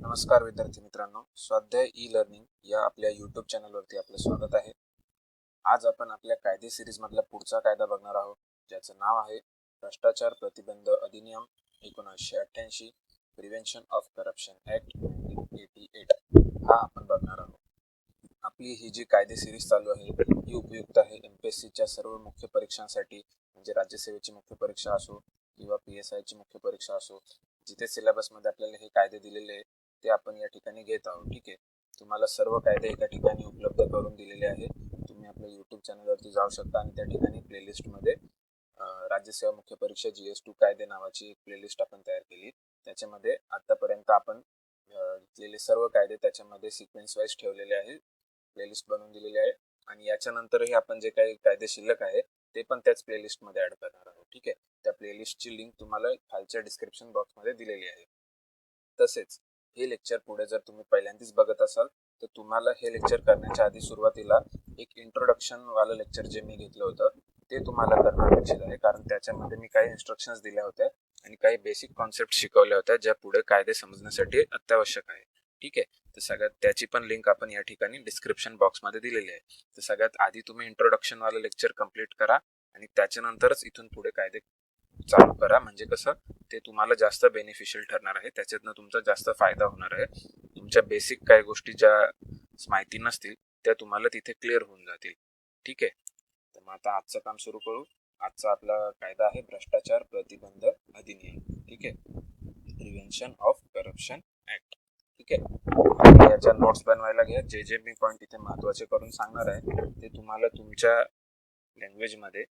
नमस्कार विद्यार्थी मित्रांनो, स्वाध्याय ई लर्निंग या आपल्या यूट्यूब चॅनलवरती आपलं स्वागत आहे. आज आपण आपल्या कायदे सिरीज मधला पुढचा कायदा बघणार आहोत, ज्याचं नाव आहे भ्रष्टाचार प्रतिबंध अधिनियम 1988, प्रिव्हेन्शन ऑफ करप्शन ऍक्ट 1988 हा आपण बघणार आहोत. आपली ही जी कायदे सिरीज चालू आहे ही उपयुक्त आहे एमपीएससीच्या सर्व मुख्य परीक्षांसाठी, म्हणजे राज्यसेवेची मुख्य परीक्षा असो किंवा PSI ची मुख्य परीक्षा असो. जिथे सिलेबसमध्ये आपल्याला हे कायदे दिलेले आहेत ते आपण या ठिकाणी घेत आहोत. ठीक आहे, तुम्हाला सर्व कायदे एका ठिकाणी उपलब्ध करून दिलेले आहे. तुम्ही आपल्या यूट्यूब चॅनलवरती जाऊ शकता आणि त्या ठिकाणी प्लेलिस्टमध्ये राज्यसेवा मुख्य परीक्षा GS2 कायदे नावाची एक प्लेलिस्ट आपण तयार केली. त्याच्यामध्ये आतापर्यंत आपण घेतलेले सर्व कायदे त्याच्यामध्ये सिक्वेन्स वाईज ठेवलेले आहे, प्लेलिस्ट बनवून दिलेली आहे. आणि याच्यानंतरही आपण जे काही कायदे शिल्लक आहे ते पण त्याच प्लेलिस्ट मध्ये ऍड करणार आहोत. ठीक आहे, त्या प्लेलिस्टची लिंक तुम्हाला खालच्या डिस्क्रिप्शन बॉक्समध्ये दिलेली आहे. तसेच हे लेक्चर पुढे जर तुम्ही पहिल्यांदाच बघत असाल तर तुम्हाला हे लेक्चर करण्याच्या आधी सुरुवातीला एक इंट्रोडक्शन वालं लेक्चर जे मी घेतलं होतं ते तुम्हाला करणं अपेक्षित आहे, कारण त्याच्यामध्ये मी काही इन्स्ट्रक्शन्स दिल्या होत्या आणि काही बेसिक कॉन्सेप्ट शिकवल्या होत्या ज्या पुढे कायदे समजण्यासाठी अत्यावश्यक आहे. ठीक आहे, तर सगळ्यात त्याची पण लिंक आपण या ठिकाणी डिस्क्रिप्शन बॉक्समध्ये दिलेली आहे. तर सगळ्यात आधी तुम्ही इंट्रोडक्शन वालं लेक्चर कम्प्लीट करा आणि त्याच्यानंतरच इथून पुढे कायदे चालू करा, म्हणजे कसं ते तुम्हाला जास्त बेनिफिशियल ठरणार आहे. त्याच्यातनं तुमचा जास्त फायदा होणार आहे. तुमच्या बेसिक काही गोष्टी ज्या माहिती नसतील त्या तुम्हाला तिथे क्लिअर होऊन जातील. ठीक आहे, तर मग आता आजचं काम सुरू करू. आजचा आपला कायदा आहे भ्रष्टाचार प्रतिबंध अधिनियम. ठीक आहे, प्रिव्हेन्शन ऑफ करप्शन ऍक्ट. ठीक आहे, याच्या नोट्स बनवायला घ्या. जे जे मी पॉईंट इथे महत्वाचे करून सांगणार आहे ते तुम्हाला तुमच्या लँग्वेजमध्ये,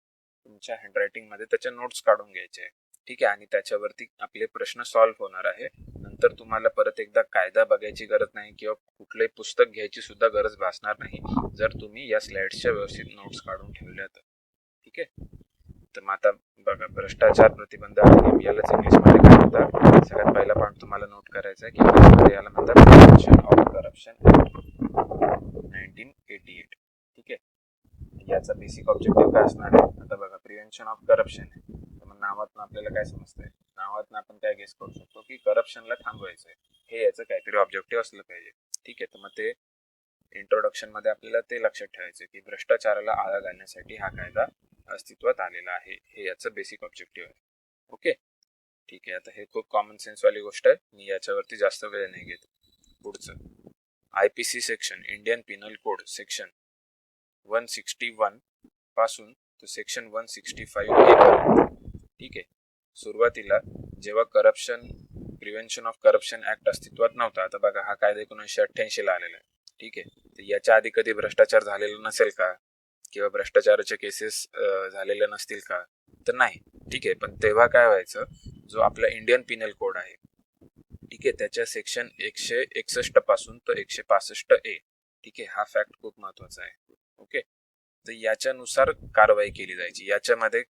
तुमच्या हँडरायटिंगमध्ये त्याच्या नोट्स काढून घ्यायचे आहे. ठीक आहे, आणि त्याच्यावरती आपले प्रश्न सॉल्व्ह होणार आहे. नंतर तुम्हाला परत एकदा कायदा बघायची गरज नाही किंवा कुठलंही पुस्तक घ्यायची सुद्धा गरज भासणार नाही जर तुम्ही या स्लाइड्सच्या व्यवस्थित नोट्स काढून ठेवल्या तर. ठीक आहे, तर मग आता बघा, भ्रष्टाचार प्रतिबंध अधिनियम यालाच इंग्लिशमध्ये काय म्हणतात. सगळ्यात पहिला पॉईंट तुम्हाला नोट करायचा आहे की मराठीमध्ये याला म्हणतात प्रिव्हेन्शन ऑफ करप्शन ऍक्ट 1988. ठीक आहे, याचा बेसिक ऑब्जेक्टिव्ह काय असणार आहे. आता बघा, प्रिव्हेन्शन ऑफ करप्शन आहे, तर मग नावातनं आपल्याला काय समजतंय, नावातनं आपण काय गेस करू शकतो की करप्शनला थांबवायचंय, हे याचं काहीतरी ऑब्जेक्टिव्ह असलं पाहिजे. ठीक आहे, तर मग ते इंट्रोडक्शन मध्ये आपल्याला ते लक्षात ठेवायचं की भ्रष्टाचाराला आळा घालण्यासाठी हा कायदा अस्तित्वात आलेला आहे, हे याचं बेसिक ऑब्जेक्टिव्ह आहे. ओके, ठीक आहे, आता हे खूप कॉमन सेन्स वाली गोष्ट आहे, मी याच्यावरती जास्त वेळ नाही घेत. पुढचं IPC section, Indian penal code section 161 पासून तो सेक्शन 165 A पर्यंत. ठीक आहे, सुरुवातीला जेव्हा प्रिव्हेन्शन ऑफ करप्शन ऍक्ट अस्तित्वात नव्हता, आता बघा हा कायदा 1988 ला आलेला आहे. ठीक आहे, तर याच्या आधी कधी भ्रष्टाचार झालेला नसेल का, किंवा भ्रष्टाचाराचे केसेस झालेले नसतील का, तर नाही. ठीक आहे, पण तेव्हा काय व्हायचं, जो आपला इंडियन पिनल कोड आहे, ठीक आहे, त्याच्या सेक्शन 161 पासून तो 165A, ठीक आहे, हा फॅक्ट खूप महत्वाचा आहे. ओके, तर याच्यानुसार कारवाई केली जायची. याच्यामध्ये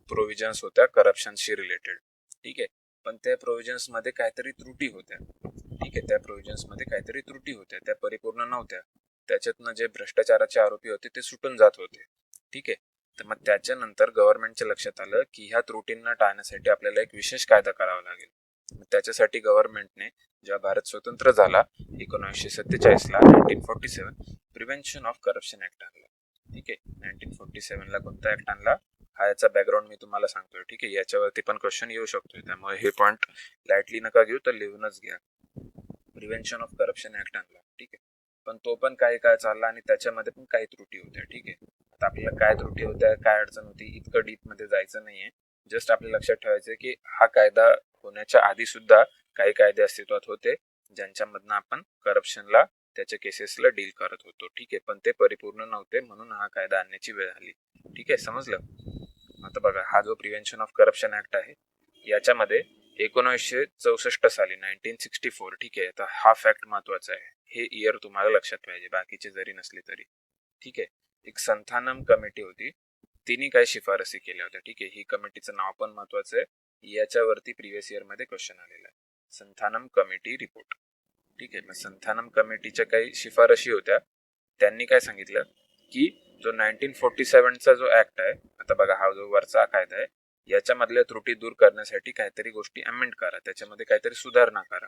प्रोव्हिजन्स होत्या करप्शनशी रिलेटेड. ठीक आहे, पण त्या प्रोव्हिजन्स मध्ये काहीतरी त्रुटी होत्या. ठीक आहे, त्या प्रोव्हिजन्स मध्ये काहीतरी त्रुटी होत्या, त्या परिपूर्ण नव्हत्या. त्याच्यातनं जे भ्रष्टाचाराचे आरोपी होते ते सुटून जात होते. ठीक आहे, तर मग त्याच्यानंतर गव्हर्नमेंटच्या लक्षात आलं की ह्या त्रुटींना टाळण्यासाठी आपल्याला एक विशेष कायदा करावा लागेल. त्याच्यासाठी गव्हर्नमेंटने, जेव्हा भारत स्वतंत्र झाला 1947 ला, 1947 प्रिव्हेन्शन ऑफ करप्शन ऍक्ट आणला. ठीक आहे, 1947 ला कोणता ऍक्ट आणला, हा याचा बॅकग्राऊंड मी तुम्हाला सांगतोय. ठीक आहे, याच्यावरती पण क्वेश्चन येऊ शकतोय, त्यामुळे हे पॉईंट लाईटली नका घेऊ, तर लिहूनच घ्या. प्रिव्हेन्शन ऑफ करप्शन ऍक्ट आणला. ठीक आहे, पण तो पण काही काळ चालला आणि त्याच्यामध्ये पण काही त्रुटी होत्या. ठीक आहे, आता आपल्याला काय त्रुटी होत्या, काय अडचण होती, इतकं डीप मध्ये जायचं नाहीये. जस्ट आपल्याला लक्षात ठेवायचं की हा कायदा होण्याच्या आधी सुद्धा काही कायदे अस्तित्वात होते ज्यांच्यामधनं आपण करप्शनला, त्याच्या केसेसला डील करत होतो. ठीक आहे, पण ते परिपूर्ण नव्हते, म्हणून हा कायदा आणण्याची वेळ आली. ठीक आहे, समजलं. आता बघा, हा जो प्रिव्हेन्शन ऑफ करप्शन ऍक्ट आहे याच्यामध्ये 1964 साली, 1964, ठीक आहे, तर हा फॅक्ट महत्वाचा आहे, हे इयर तुम्हाला लक्षात पाहिजे, बाकीचे जरी नसले तरी. ठीक आहे, एक संथानम कमिटी होती, तिने काही शिफारसी केल्या होत्या. ठीक आहे, ही कमिटीचं नाव पण महत्वाचं आहे, याच्यावरती प्रिव्हियस इयर मध्ये क्वेश्चन आलेला आहे, संथानम कमिटी रिपोर्ट. ठीक आहे, मग संथानम कमिटीच्या काही शिफारशी होत्या. त्यांनी काय सांगितलं की जो 1947चा जो ऍक्ट आहे, आता बघा हा जो वरचा कायदा आहे, याच्यामधल्या त्रुटी दूर करण्यासाठी काहीतरी गोष्टी अमेंड करा, त्याच्यामध्ये काहीतरी सुधारणा करा.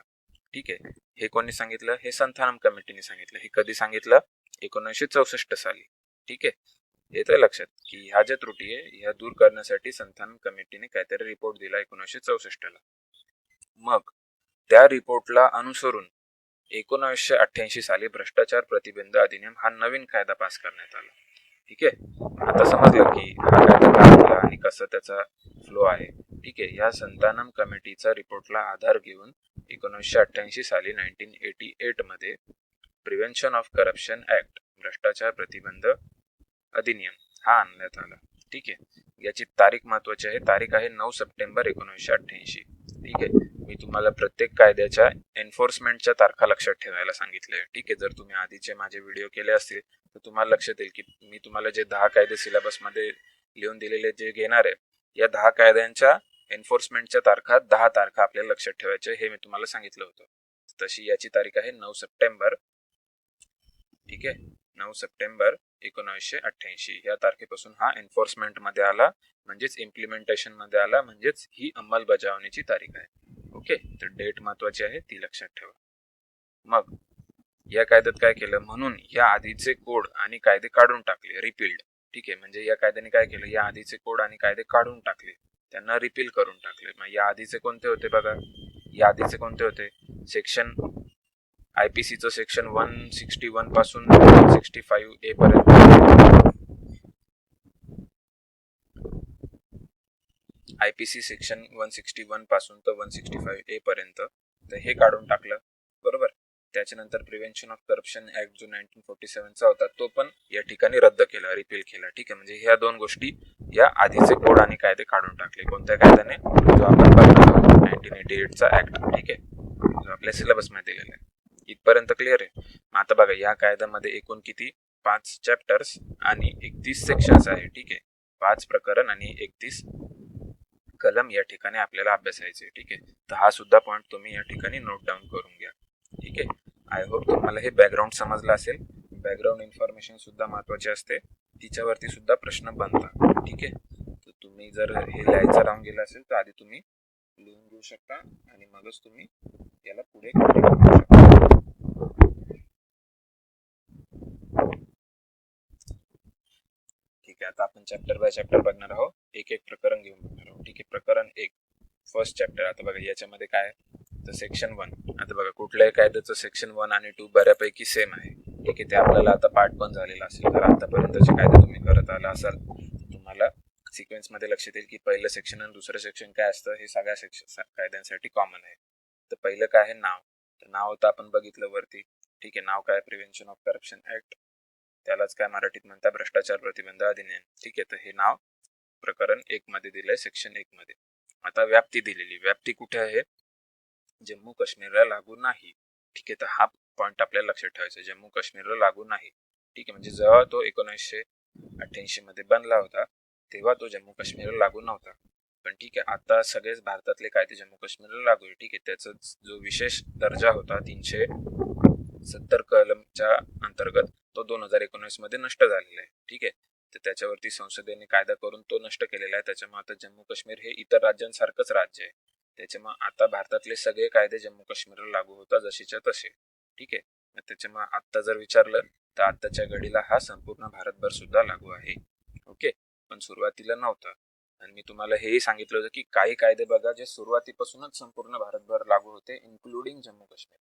ठीक आहे. हे कोणी सांगितलं? हे संथानम कमिटीने सांगितलं. हे कधी सांगितलं? 1964 साली. ठीक आहे. येतं लक्षात की ह्या ज्या त्रुटी आहे ह्या दूर करण्यासाठी संथानम कमिटीने काहीतरी रिपोर्ट दिला 1964 ला. मग त्या रिपोर्टला अनुसरून 1988 साली भ्रष्टाचार प्रतिबंध अधिनियम हा नवीन कायदा पास करण्यात आला. ठीक आहे. आता समजलं की हा कायदा काय आला आणि कसं त्याचा फ्लो आहे. ठीक आहे. या संतानम कमिटीचा रिपोर्टला आधार घेऊन 1988 साली 1988 मध्ये प्रिव्हेन्शन ऑफ करप्शन ऍक्ट भ्रष्टाचार प्रतिबंध अधिनियम हा आणण्यात आला. ठीक आहे. याची तारीख महत्वाची आहे. तारीख आहे 9 सप्टेंबर 1988. ठीक आहे. मी तुम्हाला प्रत्येक कायद्याच्या एन्फोर्समेंटच्या तारखा लक्षात ठेवायला सांगितले. ठीक आहे. जर तुम्ही आधीचे माझे व्हिडिओ केले असतील तर तुम्हाला लक्षात येईल की मी तुम्हाला जे 10 कायदे सिलेबस मध्ये लिहून दिलेले जे घेणार आहे या 10 कायद्यांच्या एन्फोर्समेंटच्या तारखा 10 तारखा आपल्याला लक्षात ठेवायचे हे मी तुम्हाला सांगितलं होतं. तशी याची तारीख आहे 9 सप्टेंबर. ठीक आहे. 9 सप्टेंबर 1988 या तारखेपासून हा एन्फोर्समेंट मध्ये आला, म्हणजेच इम्प्लिमेंटेशन मध्ये आला, म्हणजेच ही अंमलबजावणीची तारीख आहे. ओके. तर डेट महत्वाची आहे ती लक्षात ठेवा. मग या कायद्यात काय केलं? म्हणून या आधीचे कोड आणि कायदे काढून टाकले, रिपील्ड. ठीक आहे. म्हणजे या कायद्याने काय केलं? या आधीचे कोड आणि कायदे काढून टाकले, त्यांना रिपील करून टाकले. मग या आधीचे कोणते होते बघा? या आधीचे कोणते होते? सेक्शन आयपीसीचं सेक्शन 161 पासून 165A पर्यंत, आयपीसी सेक्शन 161 पासून तर 165A पर्यंत, तर हे काढून टाकलं. बरोबर. त्याच्यानंतर प्रिव्हेन्शन ऑफ करप्शन ऍक्ट जो 1947 चा होता तो पण या ठिकाणी रद्द केला, रिपील केला. ठीक आहे. म्हणजे ह्या दोन गोष्टी या आधीचे कोड आणि कायदे काढून टाकले. कोणत्या कायद्याने? जो आपण बघणार आहोत 1988 चा ऍक्ट. ठीक आहे. जो आपल्या सिलेबस मध्ये दिलेला आहे. इथपर्यंत क्लिअर आहे. आता बघा या कायद्यामध्ये एकूण किती? 5 चॅप्टर्स आणि 31 सेक्शन्स आहे. ठीक आहे. 5 प्रकरण आणि 31 कलम या ठिकाणी आपल्याला अभ्यासायचे. ठीक आहे. तर हा सुद्धा पॉइंट तुम्ही या ठिकाणी नोट डाऊन करून घ्या. ठीक आहे. आय होप तुम्हाला हे बॅकग्राऊंड समजलं असेल. बॅकग्राऊंड इन्फॉर्मेशन सुद्धा महत्वाची असते, तिच्यावरती सुद्धा प्रश्न बनतात. ठीक आहे. तर तुम्ही जर हे लिहायचं राहून गेलं असेल तर आधी तुम्ही लिहून घेऊ शकता आणि मगच तुम्ही याला पुढे कंटिन्यू करू शकता. ठीक आहे. आता आपण चॅप्टर बाय चॅप्टर बघणार आहोत, एक एक प्रकरण घेऊन बघणार आहोत. ठीक आहे. प्रकरण 1 फर्स्ट चॅप्टर. आता बघा याच्यामध्ये काय? तर सेक्शन 1. आता बघा कुठल्याही कायद्याचं सेक्शन 1 आणि 2 बऱ्यापैकी सेम आहे. ठीक आहे. ते आपल्याला आता पाठ पण झालेला असेल. जर आतापर्यंतचे कायदे तुम्ही करत आला असाल तुम्हाला सिक्वेन्स मध्ये लक्षात येईल की पहिलं सेक्शन आणि दुसरं सेक्शन काय असतं हे सगळ्या सेक्शन कायद्यांसाठी कॉमन आहे. तर पहिलं काय आहे? नाव. तर नाव होतं आपण बघितलं वरती. ठीक आहे. नाव काय? Prevention of corruption act. त्यालाच काय मराठीत म्हणतात? भ्रष्टाचार प्रतिबंध अधिनियम. ठीक आहे. तर हे नाव प्रकरण 1 मध्ये दिलंय, सेक्शन 1 मध्ये. आता व्याप्ती दिलेली. व्याप्ती कुठे आहे? जम्मू काश्मीरला लागू नाही. ठीक आहे. तर हा पॉइंट आपल्याला लक्षात ठेवायचा. जम्मू काश्मीरला लागू नाही. ठीक आहे. म्हणजे जेव्हा तो 1988 मध्ये बनला होता तेव्हा तो जम्मू काश्मीरला लागू नव्हता. पण ठीक आहे. आता सगळेच भारतातले कायदे जम्मू काश्मीरला लागू आहे. ठीक आहे. त्याचा जो विशेष दर्जा होता 370 कलमच्या अंतर्गत तो 2019 मध्ये नष्ट झालेला आहे. ठीक आहे. तर त्याच्यावरती संसदेने कायदा करून तो नष्ट केलेला आहे. त्याच्यामुळे आता जम्मू काश्मीर हे इतर राज्यांसारखंच राज्य आहे. त्याच्यामुळे आता भारतातले सगळे कायदे जम्मू काश्मीरला लागू होतात जशीच्या तसे. ठीक आहे. त्याच्यामुळे आता जर विचारलं तर आताच्या घडीला हा संपूर्ण भारतभर सुद्धा लागू आहे. ओके. पण सुरुवातीला नव्हता. आणि मी तुम्हाला हेही सांगितलं होतं की काही कायदे बघा जे सुरुवातीपासूनच संपूर्ण भारतभर लागू होते, इन्क्लुडिंग जम्मू काश्मीर.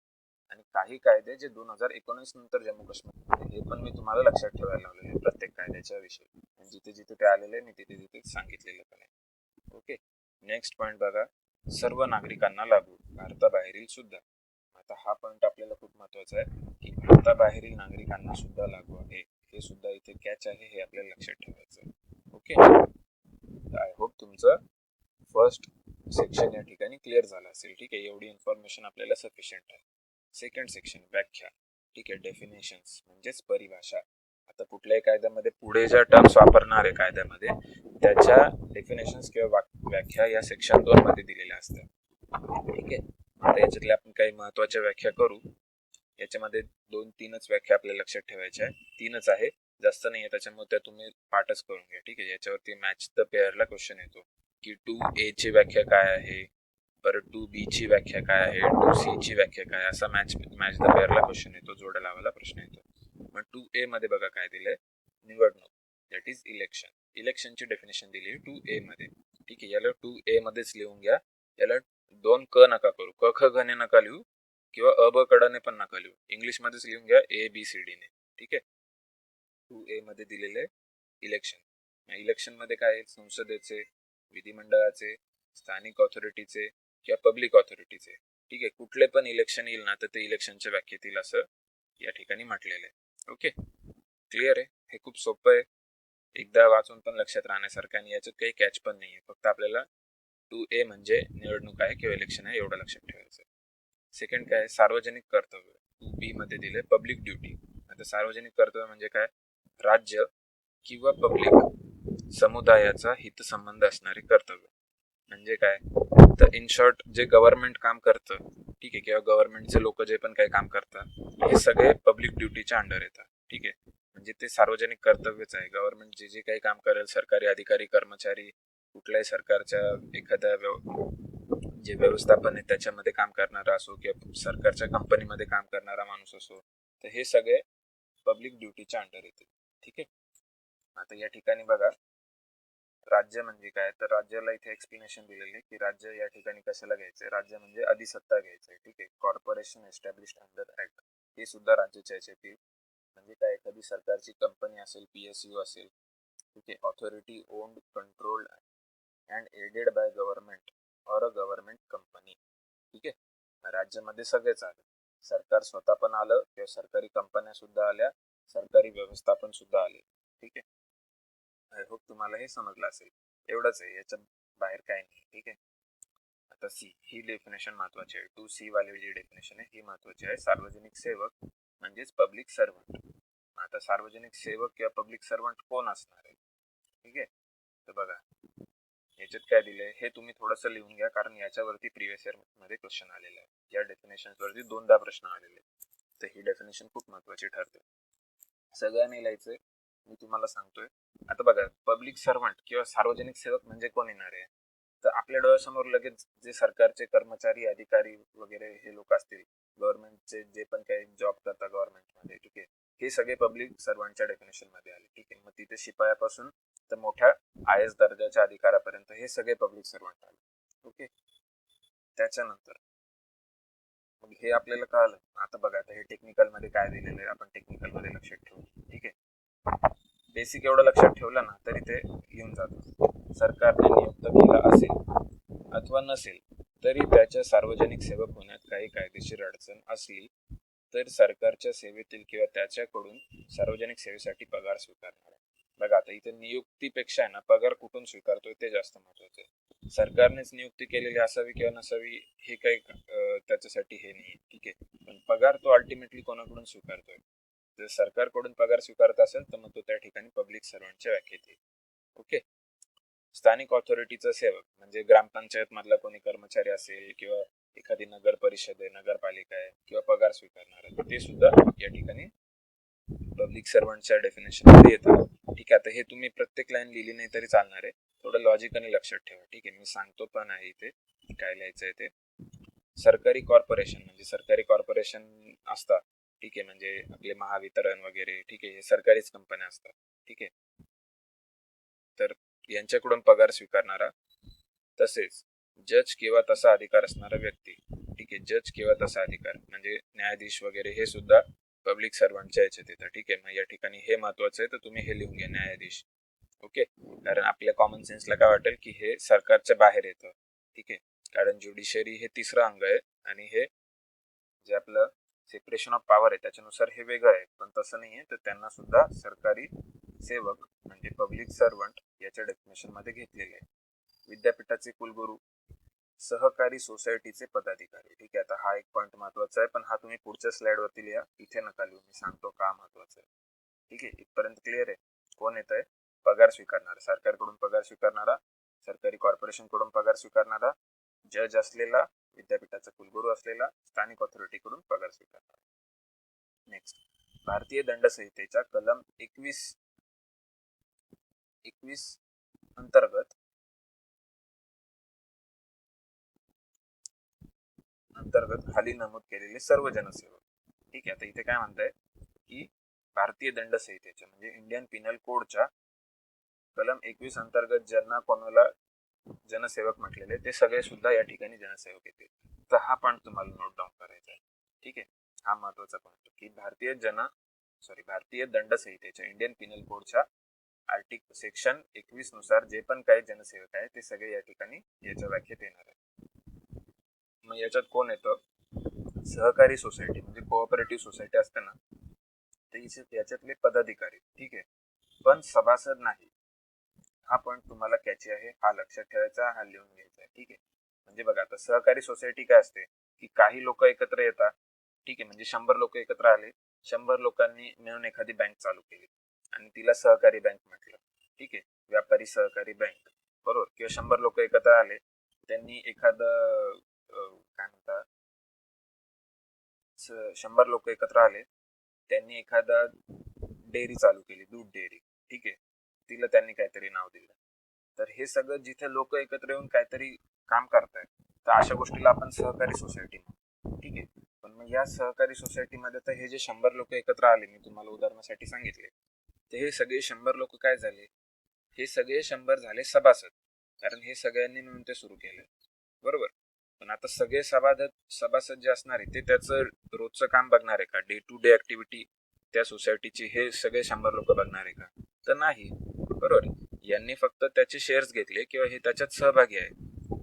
आणि काही कायदे जे 2019 नंतर जम्मू काश्मीर, हे पण मी तुम्हाला लक्षात ठेवायला लावलेले प्रत्येक कायद्याच्या विषयी. आणि जिथे जिथे ते आलेले मी तिथे तिथे सांगितलेलं पण आहे. ओके. नेक्स्ट पॉइंट बघा. सर्व नागरिकांना लागू, भारताबाहेरील सुद्धा. आता हा पॉइंट आपल्याला खूप महत्वाचा आहे की भारताबाहेरील नागरिकांना सुद्धा लागू आहे. हे सुद्धा इथे कॅच आहे, हे आपल्याला लक्षात ठेवायचं आहे. ओके. आय होप तुमचं फर्स्ट सेक्शन या ठिकाणी क्लिअर झालं असेल. ठीक आहे. एवढी इन्फॉर्मेशन आपल्याला सफिशियंट आहे. सेकंड सेक्शन व्याख्या. ठीक आहे. डेफिनेशन्स म्हणजेच परिभाषा. आता कुठल्याही कायद्यामध्ये पुढे ज्या टर्म्स वापरणार आहे कायद्यामध्ये त्याच्या डेफिनेशन्स किंवा व्याख्या या सेक्शन 2 मध्ये दिलेल्या असतात. ठीक आहे. आता याच्यातल्या आपण काही महत्वाच्या व्याख्या करू. याच्यामध्ये 2-3च व्याख्या आपल्याला लक्षात ठेवायच्या आहे. 3च आहे, जास्त नाही आहे. त्याच्यामुळे त्या तुम्ही पाठच करून घ्या. ठीक आहे. याच्यावरती मॅच द पेअरला क्वेश्चन येतो की 2A ची व्याख्या काय आहे, परत 2B ची व्याख्या काय आहे, 2C ची व्याख्या काय, असा मॅच द पेअरला क्वेश्चन येतो, जोड्या लावायला प्रश्न येतो. मग 2A मध्ये बघा काय दिलंय, निवडणूक, दॅट इज इलेक्शन. इलेक्शनची डेफिनेशन दिली 2A मध्ये. ठीक आहे, याला 2A मध्येच लिहून घ्या. याला 2 क नका करू, क ख ग ने नका लिहू, किंवा अ ब कडने पण नका लिहू, इंग्लिश मध्येच लिहून घ्या ABCD ने. ठीक आहे, 2A मध्ये दिलेले इलेक्शन. इलेक्शन मध्ये काय आहे, संसदेचे, विधिमंडळाचे, स्थानिक ऑथॉरिटीचे किंवा पब्लिक ऑथॉरिटीचे. ठीक आहे, कुठले पण इलेक्शन येईल ना तर ते इलेक्शनच्या व्याख्येत येईल असं या ठिकाणी म्हटलेलं आहे. ओके, क्लिअर आहे. हे खूप सोपं आहे, एकदा वाचून पण लक्षात राहण्यासारखं, आणि याच्यात काही कॅच पण नाहीये. फक्त आपल्याला 2A म्हणजे निवडणूक आहे किंवा इलेक्शन आहे एवढं लक्षात ठेवायचं. सेकंड काय, सार्वजनिक कर्तव्य. 2B मध्ये दिले पब्लिक ड्युटी. आता सार्वजनिक कर्तव्य म्हणजे काय, राज्य किंवा पब्लिक समुदायाचा हितसंबंध असणारे कर्तव्य. म्हणजे काय, तर इन शॉर्ट जे गव्हर्नमेंट काम करतं, ठीक आहे, किंवा गव्हर्नमेंटचे लोक जे पण काही काम करतात हे सगळे पब्लिक ड्युटीच्या अंडर येतात. ठीक आहे, म्हणजे ते सार्वजनिक कर्तव्यच आहे. गव्हर्नमेंट जे जे काही काम करेल, सरकारी अधिकारी कर्मचारी, कुठल्याही सरकारच्या एखाद्या जे व्यवस्थापन आहे त्याच्यामध्ये काम करणारा असो, किंवा सरकारच्या कंपनीमध्ये काम करणारा माणूस असो, तर हे सगळे पब्लिक ड्युटीच्या अंडर येते. ठीक आहे, आता या ठिकाणी बघा राज्य म्हणजे काय, तर राज्याला इथे एक्सप्लेनेशन दिलेले की राज्य या ठिकाणी कशाला घ्यायचंय. राज्य म्हणजे अधिसत्ता घ्यायचंय. ठीक आहे, कॉर्पोरेशन एस्टॅब्लिश्ड अंडर ऍक्ट, हे सुद्धा राज्याच्या याच्यात येईल. म्हणजे काय, एखादी सरकारची कंपनी असेल, PSU असेल, ठीक आहे, authority owned, controlled and added by government or a government company. ठीक आहे, राज्यामध्ये सगळेच आले, सरकार स्वतः पण आलं किंवा सरकारी कंपन्या सुद्धा आल्या, सरकारी व्यवस्थापन सुद्धा आले. ठीक आहे, आय होप तुम्हाला हे समजलं असेल. एवढंच आहे, याच्या बाहेर काय नाही. ठीक आहे, आता सी, ही डेफिनेशन महत्वाची आहे. 2C वाली जी डेफिनेशन आहे ही महत्वाची आहे. सार्वजनिक सेवक म्हणजेच पब्लिक सर्वंट. आता सार्वजनिक सेवक किंवा पब्लिक सर्वंट कोण असणार आहे. ठीक आहे, तर बघा याच्यात काय दिलंय हे तुम्ही थोडस लिहून घ्या, कारण याच्यावरती प्रिव्हियस इयर मध्ये क्वेश्चन आलेला आहे. या डेफिनेशन वरती 2दा प्रश्न आलेले, तर ही डेफिनेशन खूप महत्वाची ठरते. सगळ्यांनी लिहायचंय, मी तुम्हाला सांगतोय. आता बघा, पब्लिक सर्वंट किंवा सार्वजनिक सेवक म्हणजे कोण येणार आहे, तर आपल्या डोळ्यासमोर लगेच जे सरकारचे कर्मचारी, अधिकारी वगैरे हे लोक असतील, गव्हर्नमेंटचे जे पण काही जॉब करतात गव्हर्नमेंटमध्ये, ठीक आहे, हे सगळे पब्लिक सर्वंटच्या डेफिनेशन मध्ये आले. ठीक आहे, मग तिथे शिपायापासून तर मोठ्या IS दर्जाच्या अधिकाऱ्यापर्यंत हे सगळे पब्लिक सर्वंट आले. ओके, त्याच्यानंतर मग हे आपल्याला कळालं. आता बघा, आता हे टेक्निकल मध्ये काय दिलेलं आहे आपण टेक्निकल मध्ये लक्षात ठेवू. ठीक आहे, बेसिक एवढं लक्षात ठेवलं ना तरी ते येऊन जातं. सरकारने नियुक्त केला असेल अथवा नसेल तरी त्याच्या सार्वजनिक सेवक होण्यात काही कायदेशीर अडचण असली तर सरकारच्या सेवेतील किंवा त्याच्याकडून सार्वजनिक सेवेसाठी पगार स्वीकारणार. बघा, आता इथे नियुक्तीपेक्षा आहे ना पगार कुठून स्वीकारतोय ते जास्त महत्वाचं आहे. सरकारनेच नियुक्ती केलेली असावी किंवा नसावी हे काही त्याच्यासाठी हे नाही. ठीक आहे, पण पगार तो अल्टिमेटली कोणाकडून स्वीकारतोय. जर सरकारकडून पगार स्वीकारत असेल तर मग तो त्या ठिकाणी पब्लिक सर्वंटच्या व्याख्येत येईल. ओके, स्थानिक ऑथॉरिटीचा सेवक म्हणजे ग्रामपंचायत मधला कोणी कर्मचारी असेल किंवा एखादी नगर परिषद आहे, नगरपालिका आहे, किंवा पगार स्वीकारणार आहे, ते सुद्धा या ठिकाणी पब्लिक सर्वंटच्या डेफिनेशन मध्ये येतात. ठीक आहे, आता हे तुम्ही प्रत्येक लाईन लिहिली नाही तरी चालणार आहे, थोडं लॉजिकली लक्षात ठेवा. ठीक आहे, मी सांगतो पण आहे इथे काय लिहायचं आहे ते. सरकारी कॉर्पोरेशन म्हणजे सरकारी कॉर्पोरेशन असतात. ठीक आहे, म्हणजे आपले महावितरण वगैरे, ठीक आहे, हे सरकारीच कंपन्या असतात. ठीक आहे, तर यांच्याकडून पगार स्वीकारणारा, तसेच जज किंवा तसा अधिकार असणारा व्यक्ती. ठीक आहे, जज किंवा तसा अधिकार म्हणजे न्यायाधीश वगैरे हे सुद्धा पब्लिक सर्वंटच्या याच्यात येतं. ठीक आहे, मग या ठिकाणी हे महत्वाचं आहे, तर तुम्ही हे लिहून घ्या, न्यायाधीश. ओके, कारण आपल्या कॉमन सेन्सला काय वाटेल की हे सरकारच्या बाहेर येतं. ठीक आहे, कारण ज्युडिशरी हे तिसरं अंग आहे आणि हे जे आपलं सेपरेशन ऑफ पॉवर आहे त्याच्यानुसार हे वेगळं आहे, पण तसं नाहीये. तर त्यांना सुद्धा सरकारी सेवक म्हणजे पब्लिक सर्वंट याच्या डेफिनेशन मध्ये घेतलेले आहे. विद्यापीठाचे कुलगुरू, सहकारी सोसायटीचे पदाधिकारी. ठीक आहे, आता हा एक पॉईंट महत्वाचा आहे, पण हा तुम्ही पुढच्या स्लाइड वरती लिहा, इथे नका लिहू, मी सांगतो का महत्वाचं आहे. ठीक आहे, इथपर्यंत क्लिअर आहे. कोण येत आहे, पगार स्वीकारणारा, सरकारकडून पगार स्वीकारणारा, सरकारी कॉर्पोरेशन कडून पगार स्वीकारणारा, जज असलेला, विद्यापीठाचा कुलगुरू असलेला, स्थानिक ऑथॉरिटीकडून पगार स्वीकारणारा. नेक्स्ट, भारतीय दंड संहितेच्या कलम 21 अंतर्गत अंतर्गत खाली नमूद केलेले सर्व जनसेवक. ठीक आहे, आता इथे काय म्हणताय की भारतीय दंड संहितेच्या म्हणजे इंडियन पिनल कोडच्या कलम 21 अंतर्गत ज्यांना कोणाला जनसेवक म्हटलेले ते सगळे सुद्धा या ठिकाणी जनसेवक येतील. तर हा पॉईंट तुम्हाला नोट डाऊन करायचा आहे. ठीक आहे, हा महत्वाचा पॉईंट की भारतीय दंड संहितेच्या इंडियन पिनल कोडच्या आर्टिकल सेक्शन 21 नुसार जे पण काही जनसेवक आहे ते सगळे या ठिकाणी याच्या व्याख्येत येणार आहे. मग याच्यात कोण येतं? सहकारी सोसायटी म्हणजे कोऑपरेटिव्ह सोसायटी असते ना, तर याच्यातले पदाधिकारी. ठीक आहे, पण सभासद नाही. हा पण तुम्हाला कॅची आहे, हा लक्षात ठेवायचा, हा लिहून घ्यायचा आहे. ठीक आहे, म्हणजे बघा आता सहकारी सोसायटी काय असते की काही लोक एकत्र येतात. ठीक आहे, म्हणजे 100 लोक एकत्र आले, 100 लोकांनी मिळून एखादी बँक चालू केली आणि तिला सहकारी बँक म्हटलं. ठीक आहे, व्यापारी सहकारी बँक, बरोबर. किंवा 100 लोक एकत्र आले, त्यांनी एखादं काय म्हणतात 100 लोक एकत्र आले, त्यांनी एखादा डेअरी चालू केली, दूध डेअरी. ठीक आहे, तिला त्यांनी काहीतरी नाव दिलं. तर हे सगळं जिथे लोक एकत्र येऊन काहीतरी काम करतायत, तर अशा गोष्टीला आपण सहकारी सोसायटी म्हणतो. ठीक आहे, पण मग या सहकारी सोसायटीमध्ये तर हे जे 100 लोक एकत्र आले, मी तुम्हाला उदाहरणासाठी सांगितले, तर हे सगळे 100 लोक काय झाले? हे सगळे 100 झाले सभासद, कारण हे सगळ्यांनी मिळून ते सुरू केलं, बरोबर. पण आता सगळे सभासद जे असणार आहे ते त्याचं रोजचं काम बघणार आहे का? डे टू डे ऍक्टिव्हिटी त्या सोसायटीची हे सगळे 100 लोक बघणार आहे का? तर नाही, बरोबर. यांनी फक्त त्याचे शेअर्स घेतले किंवा हे त्याच्यात सहभागी आहे,